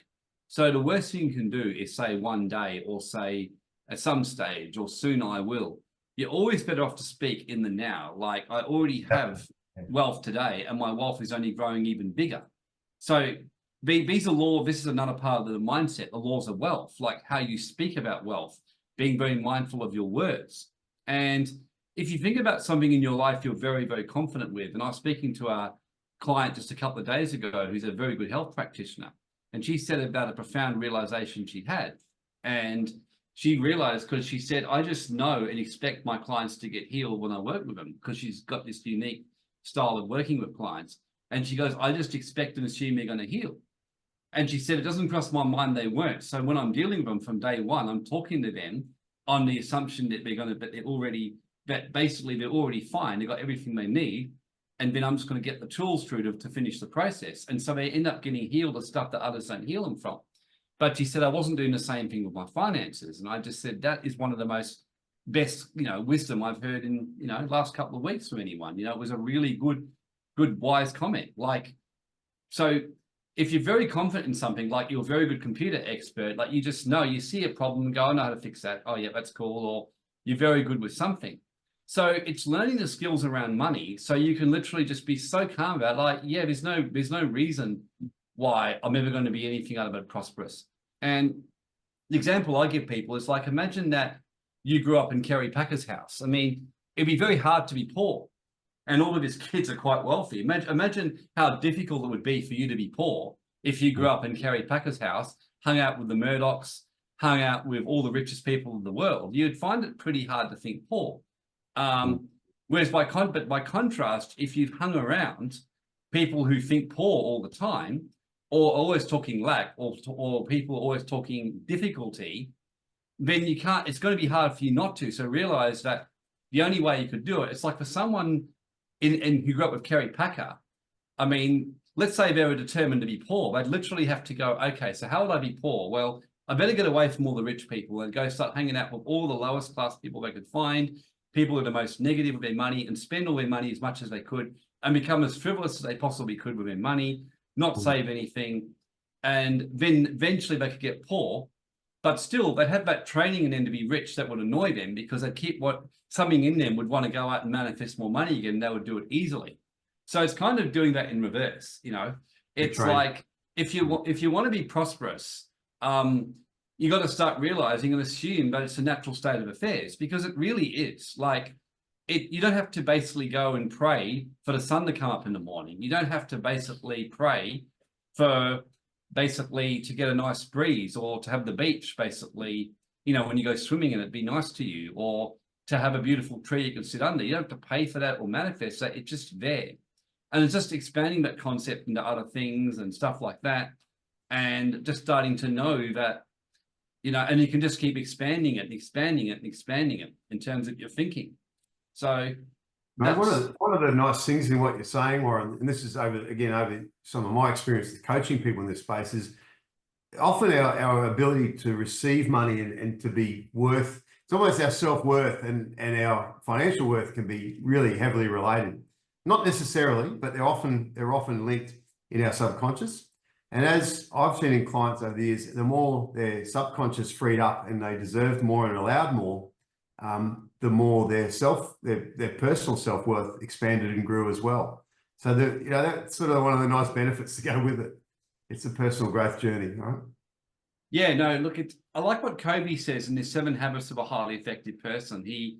So the worst thing you can do is say one day, or say at some stage, or soon I will. You're always better off to speak in the now. Like, I already have wealth today, and my wealth is only growing even bigger. So these are laws. This is another part of the mindset, the laws of wealth, like how you speak about wealth, being very mindful of your words. And if you think about something in your life you're very, very confident with, and I was speaking to a client just a couple of days ago who's a very good health practitioner, and she said about a profound realization she had. And she realized, because she said, I just know and expect my clients to get healed when I work with them, because she's got this unique style of working with clients. And she goes, I just expect and assume they're going to heal. And she said, it doesn't cross my mind they weren't. So when I'm dealing with them from day one, I'm talking to them on the assumption that they're going to, but they're already, that basically they're already fine. They've got everything they need. And then I'm just going to get the tools through to finish the process. And so they end up getting healed of stuff that others don't heal them from. But she said, I wasn't doing the same thing with my finances. And I just said, that is one of the most best, wisdom I've heard in, last couple of weeks from anyone. It was a really good, wise comment. Like, so if you're very confident in something, like you're a very good computer expert, like you just know, you see a problem and go, I know how to fix that. Oh yeah, that's cool. Or you're very good with something. So it's learning the skills around money, so you can literally just be so calm about, like, yeah, there's no reason why I'm ever going to be anything other than prosperous. And the example I give people is, like, imagine that you grew up in Kerry Packer's house. I mean, it'd be very hard to be poor, and all of his kids are quite wealthy. Imagine how difficult it would be for you to be poor if you grew up in Kerry Packer's house, hung out with the Murdochs, hung out with all the richest people in the world. You'd find it pretty hard to think poor. Whereas by contrast, if you've hung around people who think poor all the time, or always talking lack, or people always talking difficulty, then you can't, it's going to be hard for you not to. So realize that the only way you could do it, it's like for someone who grew up with Kerry Packer. I mean, let's say they were determined to be poor. They'd literally have to go, okay, so how would I be poor? Well, I better get away from all the rich people and go start hanging out with all the lowest class people they could find, people who are the most negative with their money, and spend all their money as much as they could and become as frivolous as they possibly could with their money, not save anything. And then eventually they could get poor, but still they'd have that training in them to be rich that would annoy them, because they'd keep something in them would want to go out and manifest more money again. They would do it easily. So it's kind of doing that in reverse. It's like, if you want to be prosperous, you got to start realizing and assume that it's a natural state of affairs, because it really is. Like, you don't have to basically go and pray for the sun to come up in the morning. You don't have to basically pray for to get a nice breeze, or to have the beach basically, when you go swimming in it, be nice to you, or to have a beautiful tree you can sit under. You don't have to pay for that or manifest that. It's just there. And it's just expanding that concept into other things and stuff like that. And just starting to know that, and you can just keep expanding it and expanding it and expanding it in terms of your thinking. So mate, one of the nice things in what you're saying, Warren, and this is over some of my experience with coaching people in this space, is often our ability to receive money and to be worth, it's almost our self-worth and our financial worth can be really heavily related. Not necessarily, but they're often linked in our subconscious. And as I've seen in clients over the years, the more their subconscious freed up and they deserved more and allowed more, the more their personal self-worth expanded and grew as well. So that's sort of one of the nice benefits to go with it. It's a personal growth journey, right? Yeah, no, look, I like what Kobe says in the 7 Habits of a Highly Effective Person. He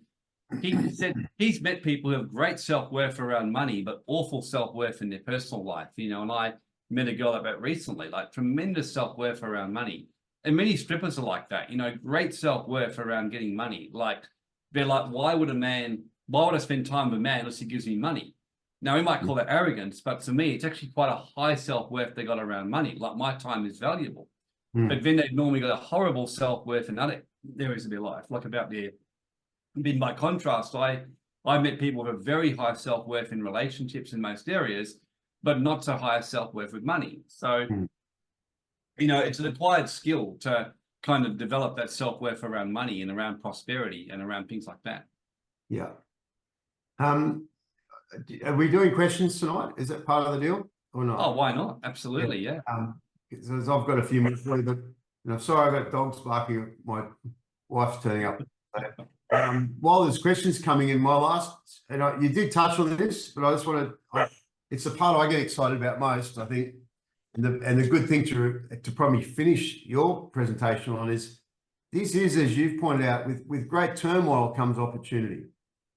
said he's met people who have great self-worth around money, but awful self-worth in their personal life. And I met a girl about recently, like tremendous self-worth around money. And many strippers are like that, great self-worth around getting money. Like, they're like, why would I spend time with a man unless he gives me money? Now, we might call that arrogance, but to me, it's actually quite a high self-worth they got around money. Like, my time is valuable. But then they've normally got a horrible self-worth in other areas of their life, like about their. Then by contrast, I met people with a very high self-worth in relationships in most areas, but not so high self-worth with money. So, it's an acquired skill to kind of develop that self-worth around money and around prosperity and around things like that. Yeah. Are we doing questions tonight? Is that part of the deal or not? Oh, why not? Absolutely, yeah. So I've got a few minutes, but I'm sorry, I've got dogs barking. My wife's turning up. While there's questions coming in, you did touch on this, but I just want to. It's the part I get excited about most, I think, and the good thing to probably finish your presentation on is this is, as you've pointed out, with great turmoil comes opportunity,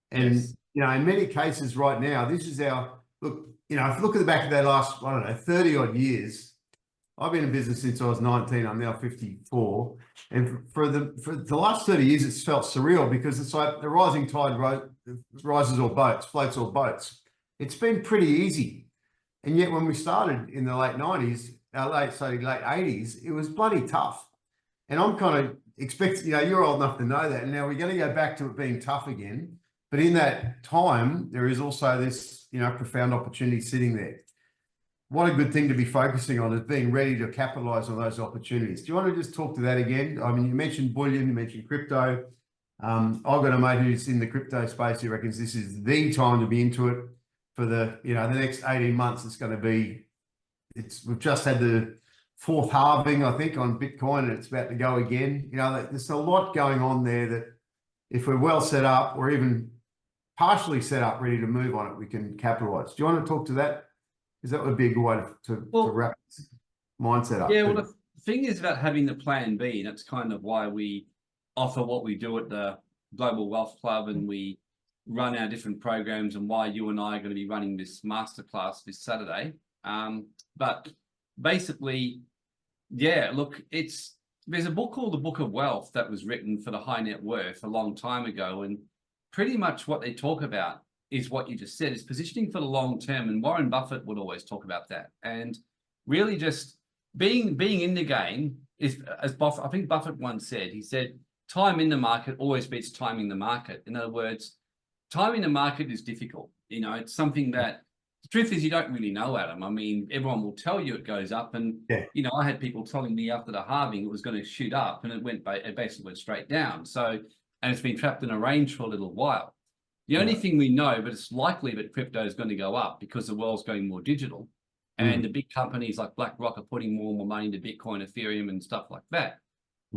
and Yes. in many cases right now, this is our look. If you look at the back of their last, 30 odd years. I've been in business since I was 19. I'm now 54. And for the last 30 years, it's felt surreal because it's like the rising tide rises all boats, floats all boats. It's been pretty easy. And yet when we started in the late 90s, late 80s, it was bloody tough. And I'm kind of expecting, you're old enough to know that. And now we're going to go back to it being tough again. But in that time, there is also this, profound opportunity sitting there. What a good thing to be focusing on is being ready to capitalize on those opportunities. Do you want to just talk to that again? I mean, you mentioned bullion, you mentioned crypto. I've got a mate who's in the crypto space who reckons this is the time to be into it for the next 18 months. It's going to be, we've just had the 4th halving, I think, on Bitcoin, and it's about to go again. There's a lot going on there that if we're well set up or even partially set up, ready to move on it, we can capitalize. Do you want to talk to that? Because that would be a good way to wrap this mindset up. Yeah, well, the thing is about having the plan B, and that's kind of why we offer what we do at the Global Wealth Club, and we run our different programs, and why you and I are going to be running this masterclass this Saturday. But basically, yeah, look, there's a book called The Book of Wealth that was written for the high net worth a long time ago, and pretty much what they talk about is what you just said, is positioning for the long term. And Warren Buffett would always talk about that. And really just being in the game is, as I think Buffett once said, he said, time in the market always beats timing the market. In other words, timing the market is difficult. It's something that, the truth is, you don't really know, Adam. I mean, everyone will tell you it goes up. And, I had people telling me after the halving it was going to shoot up, and it basically went straight down. So, and it's been trapped in a range for a little while. The only thing we know, but it's likely that crypto is going to go up because the world's going more digital, and the big companies like BlackRock are putting more and more money into Bitcoin, Ethereum, and stuff like that.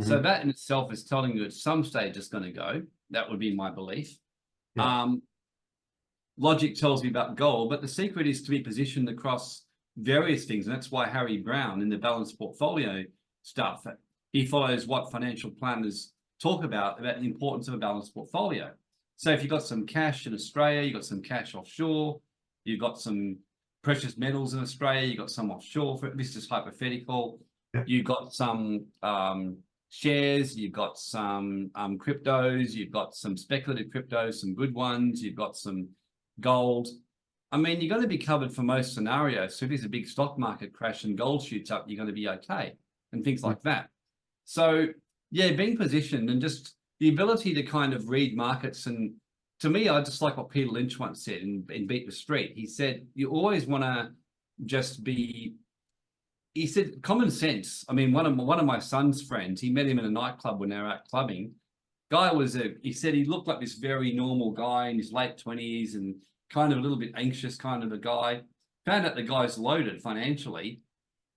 So that in itself is telling you at some stage it's going to go. That would be my belief. Logic tells me about gold, but the secret is to be positioned across various things, and that's why Harry Brown in the balanced portfolio stuff, he follows what financial planners talk about the importance of a balanced portfolio. So if you've got some cash in Australia, you've got some cash offshore, you've got some precious metals in Australia, you've got some offshore, this is hypothetical, you've got some shares, you've got some cryptos, you've got some speculative cryptos, some good ones, you've got some gold. I mean, you're going to be covered for most scenarios. So if there's a big stock market crash and gold shoots up, you're going to be okay, and things like that. So yeah, being positioned and just the ability to kind of read markets. And to me, I just like what Peter Lynch once said in Beat the Street. He said, you always want to just be, he said, common sense. I mean, one of my son's friends, he met him in a nightclub when they were out clubbing. Guy was he said he looked like this very normal guy in his late 20s and kind of a little bit anxious kind of a guy. Found out the guy's loaded financially,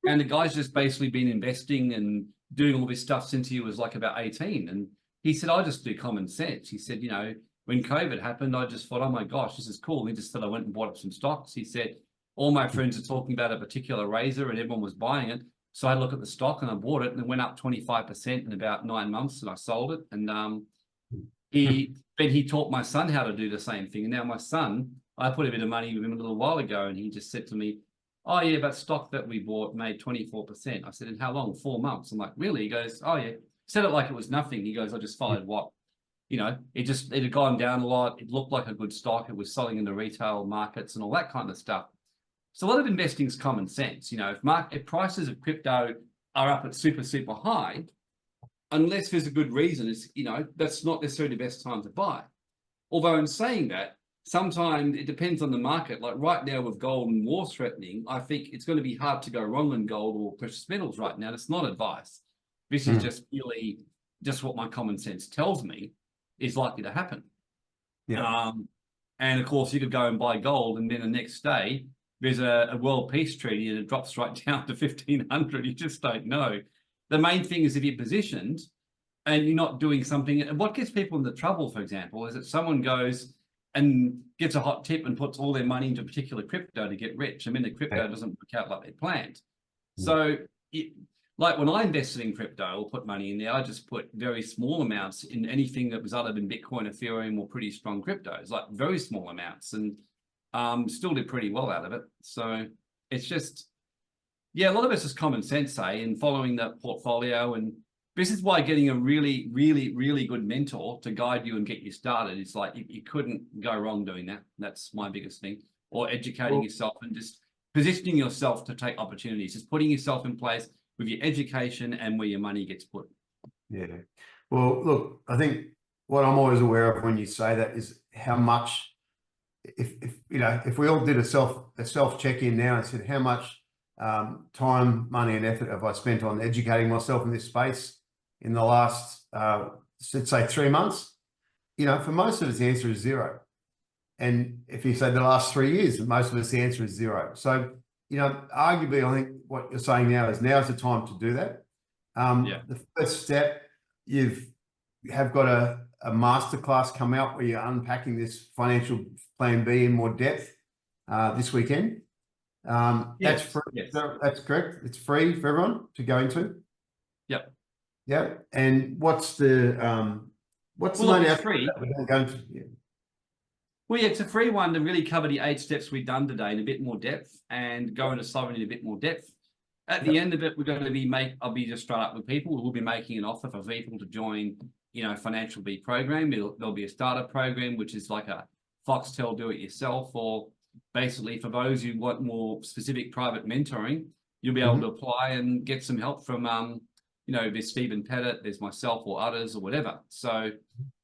and the guy's just basically been investing and doing all this stuff since he was like about 18. And he said, I just do common sense. He said, when COVID happened, I just thought, oh my gosh, this is cool. He just said, I went and bought up some stocks. He said, all my friends are talking about a particular razor and everyone was buying it. So I look at the stock and I bought it and it went up 25% in about 9 months and I sold it. And he taught my son how to do the same thing. And now my son, I put a bit of money with him a little while ago and he just said to me, oh yeah, but stock that we bought made 24%. I said, in how long? 4 months. I'm like, really? He goes, oh yeah. Said it like it was nothing. He goes, I just followed what? It had gone down a lot. It looked like a good stock. It was selling in the retail markets and all that kind of stuff. So a lot of investing is common sense. If prices of crypto are up at super, super high, unless there's a good reason, that's not necessarily the best time to buy. Although in saying that, sometimes it depends on the market. Like right now with gold and war threatening, I think it's going to be hard to go wrong in gold or precious metals right now. It's not advice. This is just purely just what my common sense tells me is likely to happen. Yeah. And of course, you could go and buy gold, and then the next day there's a world peace treaty, and it drops right down to 1,500. You just don't know. The main thing is if you're positioned and you're not doing something. And what gets people into trouble, for example, is that someone goes and gets a hot tip and puts all their money into a particular crypto to get rich. I mean, the crypto doesn't work out like they planned. So like when I invested in crypto or put money in there, I just put very small amounts in anything that was other than Bitcoin, Ethereum, or pretty strong cryptos, like very small amounts, and still did pretty well out of it. So it's just, a lot of it's just common sense, and following that portfolio. And this is why getting a really, really, really good mentor to guide you and get you started, it's like you couldn't go wrong doing that. That's my biggest thing. Or educating yourself and just positioning yourself to take opportunities, just putting yourself in place with your education and where your money gets put. Yeah. Well, look, I think what I'm always aware of when you say that is how much, if we all did a self check-in now and said how much time, money, and effort have I spent on educating myself in this space in the last, let's say 3 months, for most of us, the answer is zero. And if you say the last 3 years, most of us, the answer is zero. So, arguably, I think what you're saying now is now's the time to do that. The first step, you have got a masterclass come out where you're unpacking this financial plan B in more depth this weekend. That's free. Yes. That's correct. It's free for everyone to go into. Yep. Yeah. And what's the main outcome free? that we're going to go into? Yeah. Well, it's a free one to really cover the 8 steps we've done today in a bit more depth and go into sovereignty in a bit more depth. At the end of it, we're going to be I'll be just straight up with people. We'll be making an offer for people to join, Financial B program. There'll be a starter program, which is like a Foxtel do it yourself, or basically for those who want more specific private mentoring, you'll be able to apply and get some help from, there's Stephen Pettit, there's myself or others or whatever. So,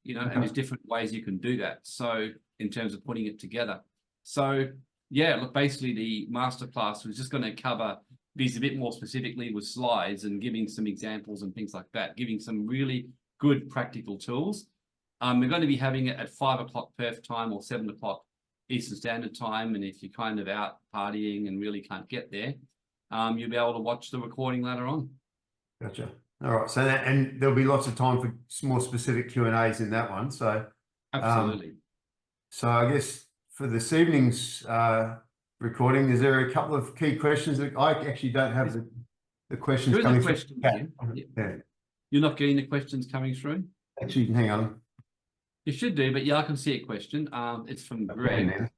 and there's different ways you can do that. So in terms of putting it together. So look, basically the masterclass was just going to cover these a bit more specifically with slides and giving some examples and things like that, giving some really good practical tools. We're going to be having it at 5 o'clock Perth time or 7 o'clock Eastern Standard Time. And if you're kind of out partying and really can't get there, you'll be able to watch the recording later on. Gotcha. All right. So and there'll be lots of time for more specific Q&As in that one. So absolutely. So I guess for this evening's recording, is there a couple of key questions that I actually don't have the questions coming through? Yeah. You're not getting the questions coming through? Actually, hang on. You should do, but I can see a question. It's from Greg.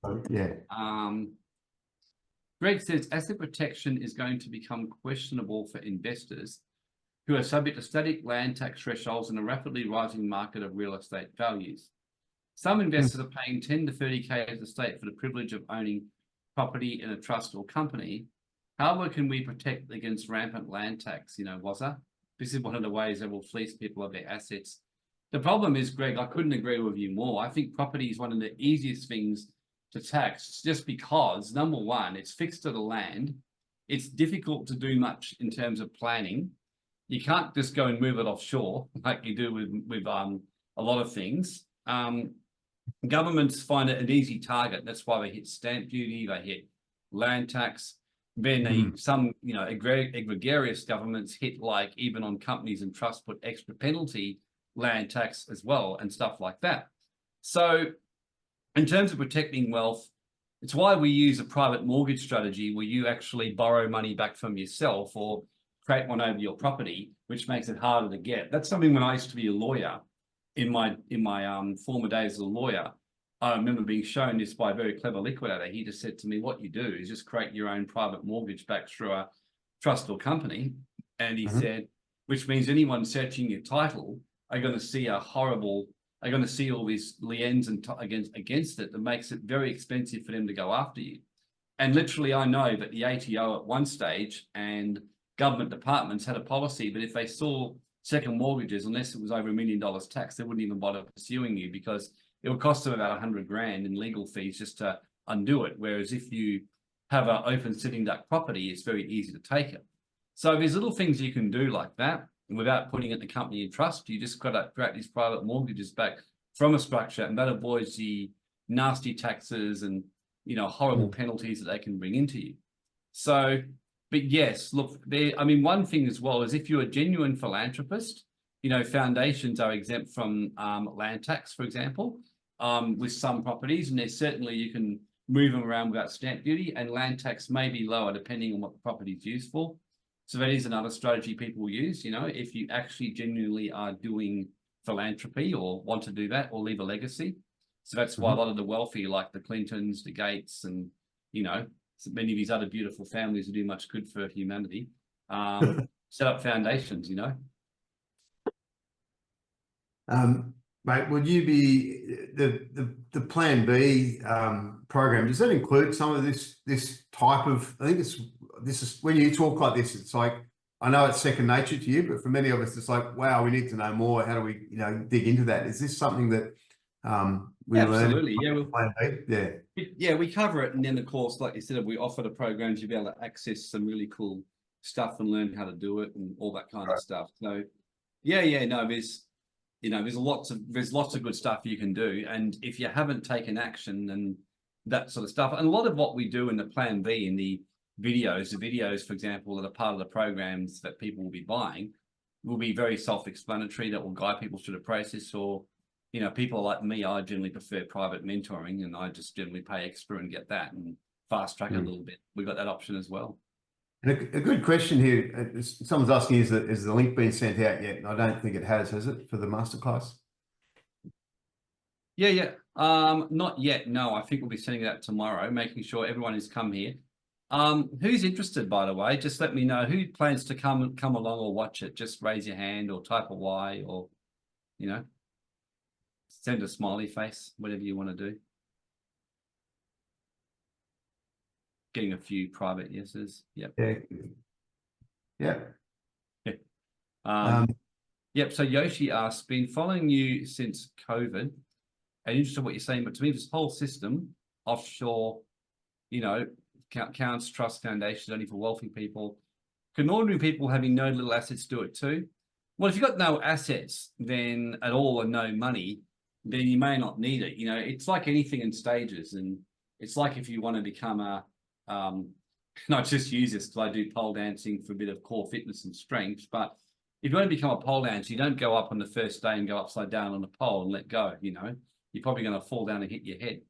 Greg says, asset protection is going to become questionable for investors who are subject to static land tax thresholds in a rapidly rising market of real estate values. Some investors are paying 10 to 30K as a state for the privilege of owning property in a trust or company. How can we protect against rampant land tax? Wazza? This is one of the ways that will fleece people of their assets. The problem is, Greg, I couldn't agree with you more. I think property is one of the easiest things to tax just because, number one, it's fixed to the land. It's difficult to do much in terms of planning. You can't just go and move it offshore like you do with a lot of things. Governments find it an easy target. That's why they hit stamp duty, they hit land tax. Then some, egregious governments hit, like even on companies and trusts, put extra penalty land tax as well and stuff like that. So in terms of protecting wealth, it's why we use a private mortgage strategy where you actually borrow money back from yourself or create one over your property, which makes it harder to get. That's something when I used to be a lawyer, in my former days as a lawyer, I remember being shown this by a very clever liquidator. He just said to me, what you do is just create your own private mortgage back through a trust or company. And he said, which means anyone searching your title are going to see are going to see all these liens and against it that makes it very expensive for them to go after you. And literally, I know that the ATO at one stage and government departments had a policy, but if they saw second mortgages, unless it was over $1 million tax, they wouldn't even bother pursuing you because it would cost them about 100 grand in legal fees just to undo it. Whereas if you have an open sitting duck property, it's very easy to take it. So there's little things you can do like that without putting it in the company in trust. You just got to create these private mortgages back from a structure, and that avoids the nasty taxes and, you know, horrible penalties that they can bring into you. So, but yes, look, I mean, one thing as well is if you're a genuine philanthropist, you know, foundations are exempt from land tax, for example, with some properties, and there's certainly you can move them around without stamp duty, and land tax may be lower depending on what the property is used for. So that is another strategy people use, you know, if you actually genuinely are doing philanthropy or want to do that or leave a legacy. So that's why a lot of the wealthy, like the Clintons, the Gates, and, you know, many of these other beautiful families who do much good for humanity, set up foundations, you know. Mate, would you be the Plan B program? Does that include some of this type of? I think this is when you talk like this, it's like I know it's second nature to you, but for many of us, it's like, wow, we need to know more. How do we, you know, dig into that? Is this something that we absolutely, learn? Plan B? Yeah, we cover it, and then of course, like you said, we offer the programs to be able to access some really cool stuff and learn how to do it and all that kind of stuff. So, no, there's lots of good stuff you can do, and if you haven't taken action and that sort of stuff, and a lot of what we do in the Plan B in the videos, for example, that are part of the programs that people will be buying, will be very self-explanatory. That will guide people through the process. Or, you know, people like me, I generally prefer private mentoring, and I just generally pay extra and get that and fast track it a little bit. We've got that option as well. And a good question here. Someone's asking, is the link been sent out yet? And I don't think it has it, for the masterclass? Yeah. Not yet. No, I think we'll be sending it out tomorrow, making sure everyone has come here. Who's interested, by the way? Just let me know who plans to come along or watch it. Just raise your hand or type a Y, or, you know, send a smiley face, whatever you want to do. Getting a few private yeses. Yep. Yeah. Yep. So Yoshi asks, been following you since COVID and interested in what you're saying, but to me, this whole system, offshore, you know, accounts, trust, foundations, only for wealthy people. Can ordinary people having no little assets do it too? Well, if you've got no assets then at all and no money, then you may not need it. You know, it's like anything in stages, and it's like if you want to become a not just use this because I do pole dancing for a bit of core fitness and strength, but if you want to become a pole dancer, you don't go up on the first day and go upside down on the pole and let go. You know, you're probably going to fall down and hit your head.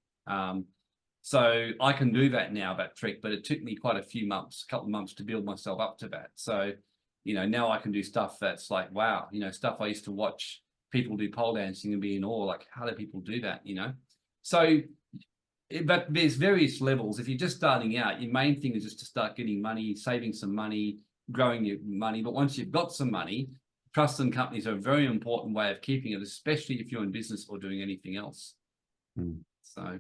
So I can do that now, that trick, but it took me quite a couple of months to build myself up to that. So, you know, now I can do stuff that's like, wow, you know, stuff I used to watch people do pole dancing and be in awe, like, how do people do that, you know? So, but there's various levels. If you're just starting out, your main thing is just to start getting money, saving some money, growing your money. But once you've got some money, trusts and companies are a very important way of keeping it, especially if you're in business or doing anything else. So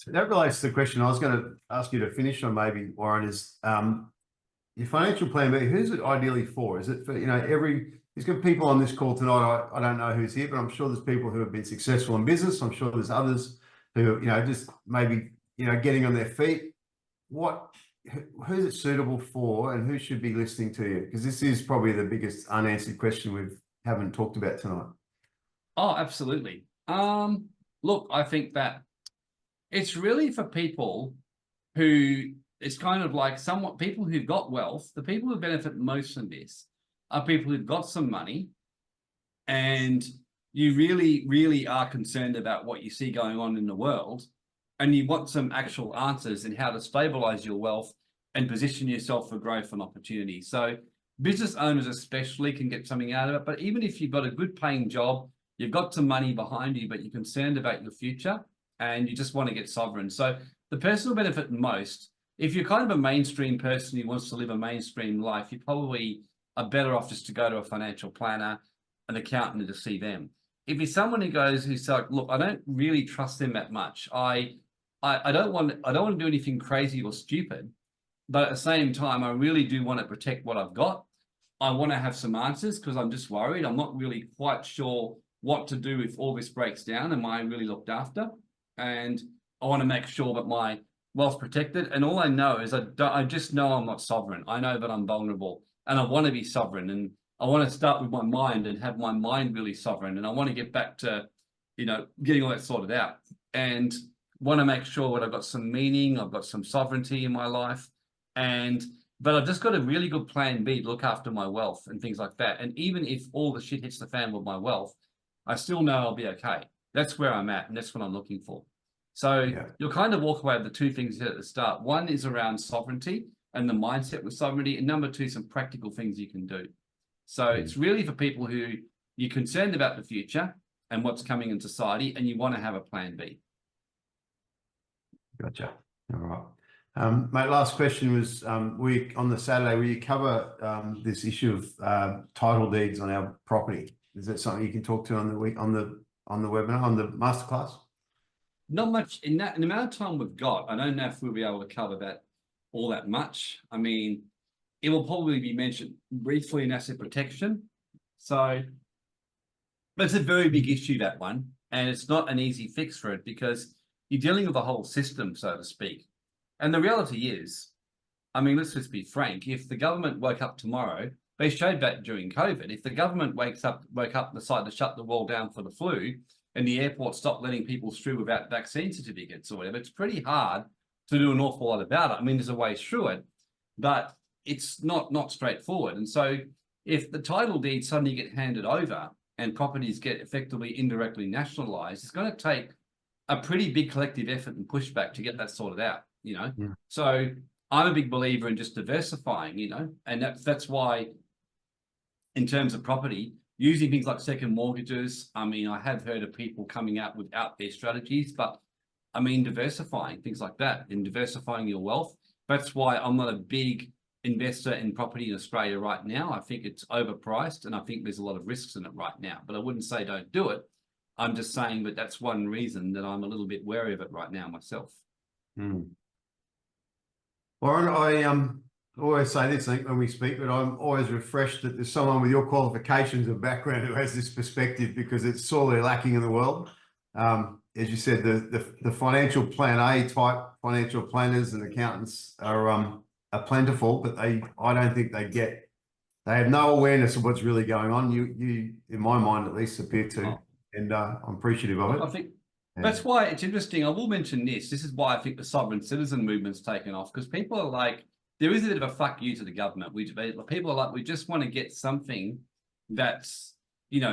that relates to the question I was going to ask you to finish on, maybe, Warren, is your financial plan B, who's it ideally for? Is it for, you know, there's got people on this call tonight, I don't know who's here, but I'm sure there's people who have been successful in business. I'm sure there's others who, you know, just maybe, you know, getting on their feet. Who's it suitable for, and who should be listening to you? Because this is probably the biggest unanswered question we haven't talked about tonight. Oh, absolutely. Look, I think that it's really for people who, it's kind of like somewhat people who've got wealth. The people who benefit most from this are people who've got some money and you really, really are concerned about what you see going on in the world, and you want some actual answers in how to stabilize your wealth and position yourself for growth and opportunity. So business owners especially can get something out of it. But even if you've got a good paying job, you've got some money behind you, but you're concerned about your future and you just want to get sovereign. So the person will benefit most. If you're kind of a mainstream person who wants to live a mainstream life, you probably are better off just to go to a financial planner, an accountant, to see them. If you're someone who's like, look, I don't really trust them that much. I don't want to do anything crazy or stupid, but at the same time, I really do want to protect what I've got. I want to have some answers because I'm just worried. I'm not really quite sure what to do if all this breaks down. Am I really looked after? And I want to make sure that my wealth's protected. And all I know is I just know I'm not sovereign. I know that I'm vulnerable, and I want to be sovereign. And I want to start with my mind and have my mind really sovereign. And I want to get back to, getting all that sorted out, and want to make sure that I've got some meaning, I've got some sovereignty in my life. But I've just got a really good plan B to look after my wealth and things like that. And even if all the shit hits the fan with my wealth, I still know I'll be okay. That's where I'm at, and that's what I'm looking for. So you'll kind of walk away with the two things here at the start. One is around sovereignty and the mindset with sovereignty, and number two, some practical things you can do. So it's really for people who you're concerned about the future and what's coming in society, and you want to have a plan B. Gotcha. All right. My last question was, on the Saturday, will you cover this issue of title deeds on our property? Is that something you can talk to on the webinar, on the masterclass? Not much in the amount of time we've got. I don't know if we'll be able to cover that all that much. I mean, it will probably be mentioned briefly in asset protection. So it's a very big issue, that one. And it's not an easy fix for it because you're dealing with a whole system, so to speak. And the reality is, I mean, let's just be frank. If the government woke up tomorrow, they showed that during COVID. If the government woke up and decided to shut the world down for the flu, and the airport stopped letting people through without vaccine certificates or whatever, it's pretty hard to do an awful lot about it. I mean, there's a way through it, but it's not straightforward. And so if the title deeds suddenly get handed over and properties get effectively indirectly nationalized, it's going to take a pretty big collective effort and pushback to get that sorted out, So I'm a big believer in just diversifying, and that's why, in terms of property, using things like second mortgages. I mean, I have heard of people coming out with out there strategies, but I mean, diversifying things like that and diversifying your wealth. That's why I'm not a big investor in property in Australia right now. I think it's overpriced, and I think there's a lot of risks in it right now, but I wouldn't say don't do it. I'm just saying that that's one reason that I'm a little bit wary of it right now myself. Warren, I always say this when we speak, but I'm always refreshed that there's someone with your qualifications and background who has this perspective, because it's sorely lacking in the world. As you said, the financial plan A type financial planners and accountants are plentiful, but I don't think they have no awareness of what's really going on. You in my mind at least appear to, and I'm appreciative of it. I think that's why it's interesting. I will mention this. This is why I think the sovereign citizen movement's taken off, because people are like, there is a bit of a fuck you to the government. People are like, we just want to get something that's,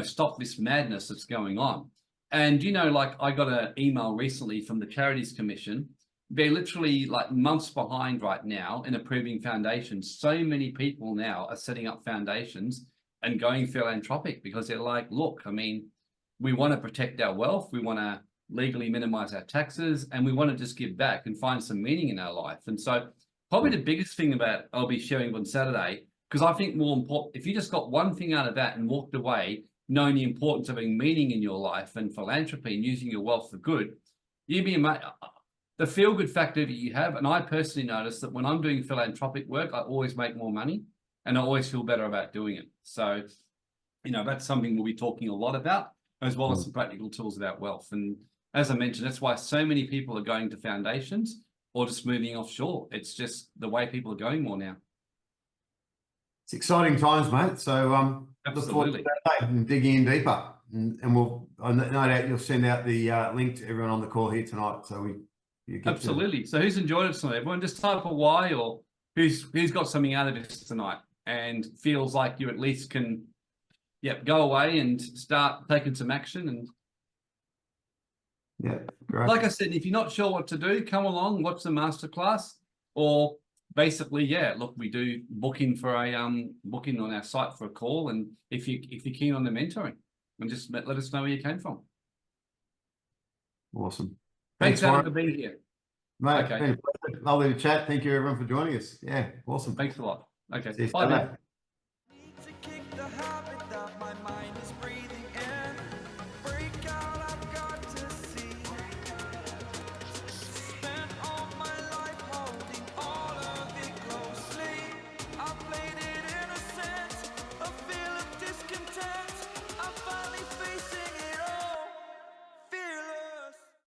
stop this madness that's going on. And, like I got an email recently from the Charities Commission. They're literally like months behind right now in approving foundations. So many people now are setting up foundations and going philanthropic because they're like, look, I mean, we want to protect our wealth. We want to legally minimize our taxes, and we want to just give back and find some meaning in our life. And so probably the biggest thing about I'll be sharing on Saturday, because I think more important, if you just got one thing out of that and walked away knowing the importance of having meaning in your life and philanthropy and using your wealth for good, you'd be amazed. The feel-good factor that you have, and I personally notice that when I'm doing philanthropic work, I always make more money and I always feel better about doing it. So, that's something we'll be talking a lot about, as well as some practical tools about wealth. And as I mentioned, that's why so many people are going to foundations or just moving offshore. It's just the way people are going more now. It's exciting times, mate. So look forward to that and digging in deeper. And we'll, no doubt you'll send out the link to everyone on the call here tonight. So absolutely. So who's enjoyed it tonight? Everyone just type a Y, or who's got something out of this tonight and feels like you at least can yeah, go away and start taking some action. And Yeah, great. like I said, if you're not sure what to do, come along, watch the masterclass, or basically, yeah, look, we do booking for a booking on our site for a call, and if you're keen on the mentoring, and just let us know where you came from. Awesome. Thanks, Warren. Adam, for being here. Mate, Okay. been a pleasure. Lovely to chat. Thank you everyone for joining us. Yeah, awesome. Thanks a lot. Okay, See you bye. soon. Then.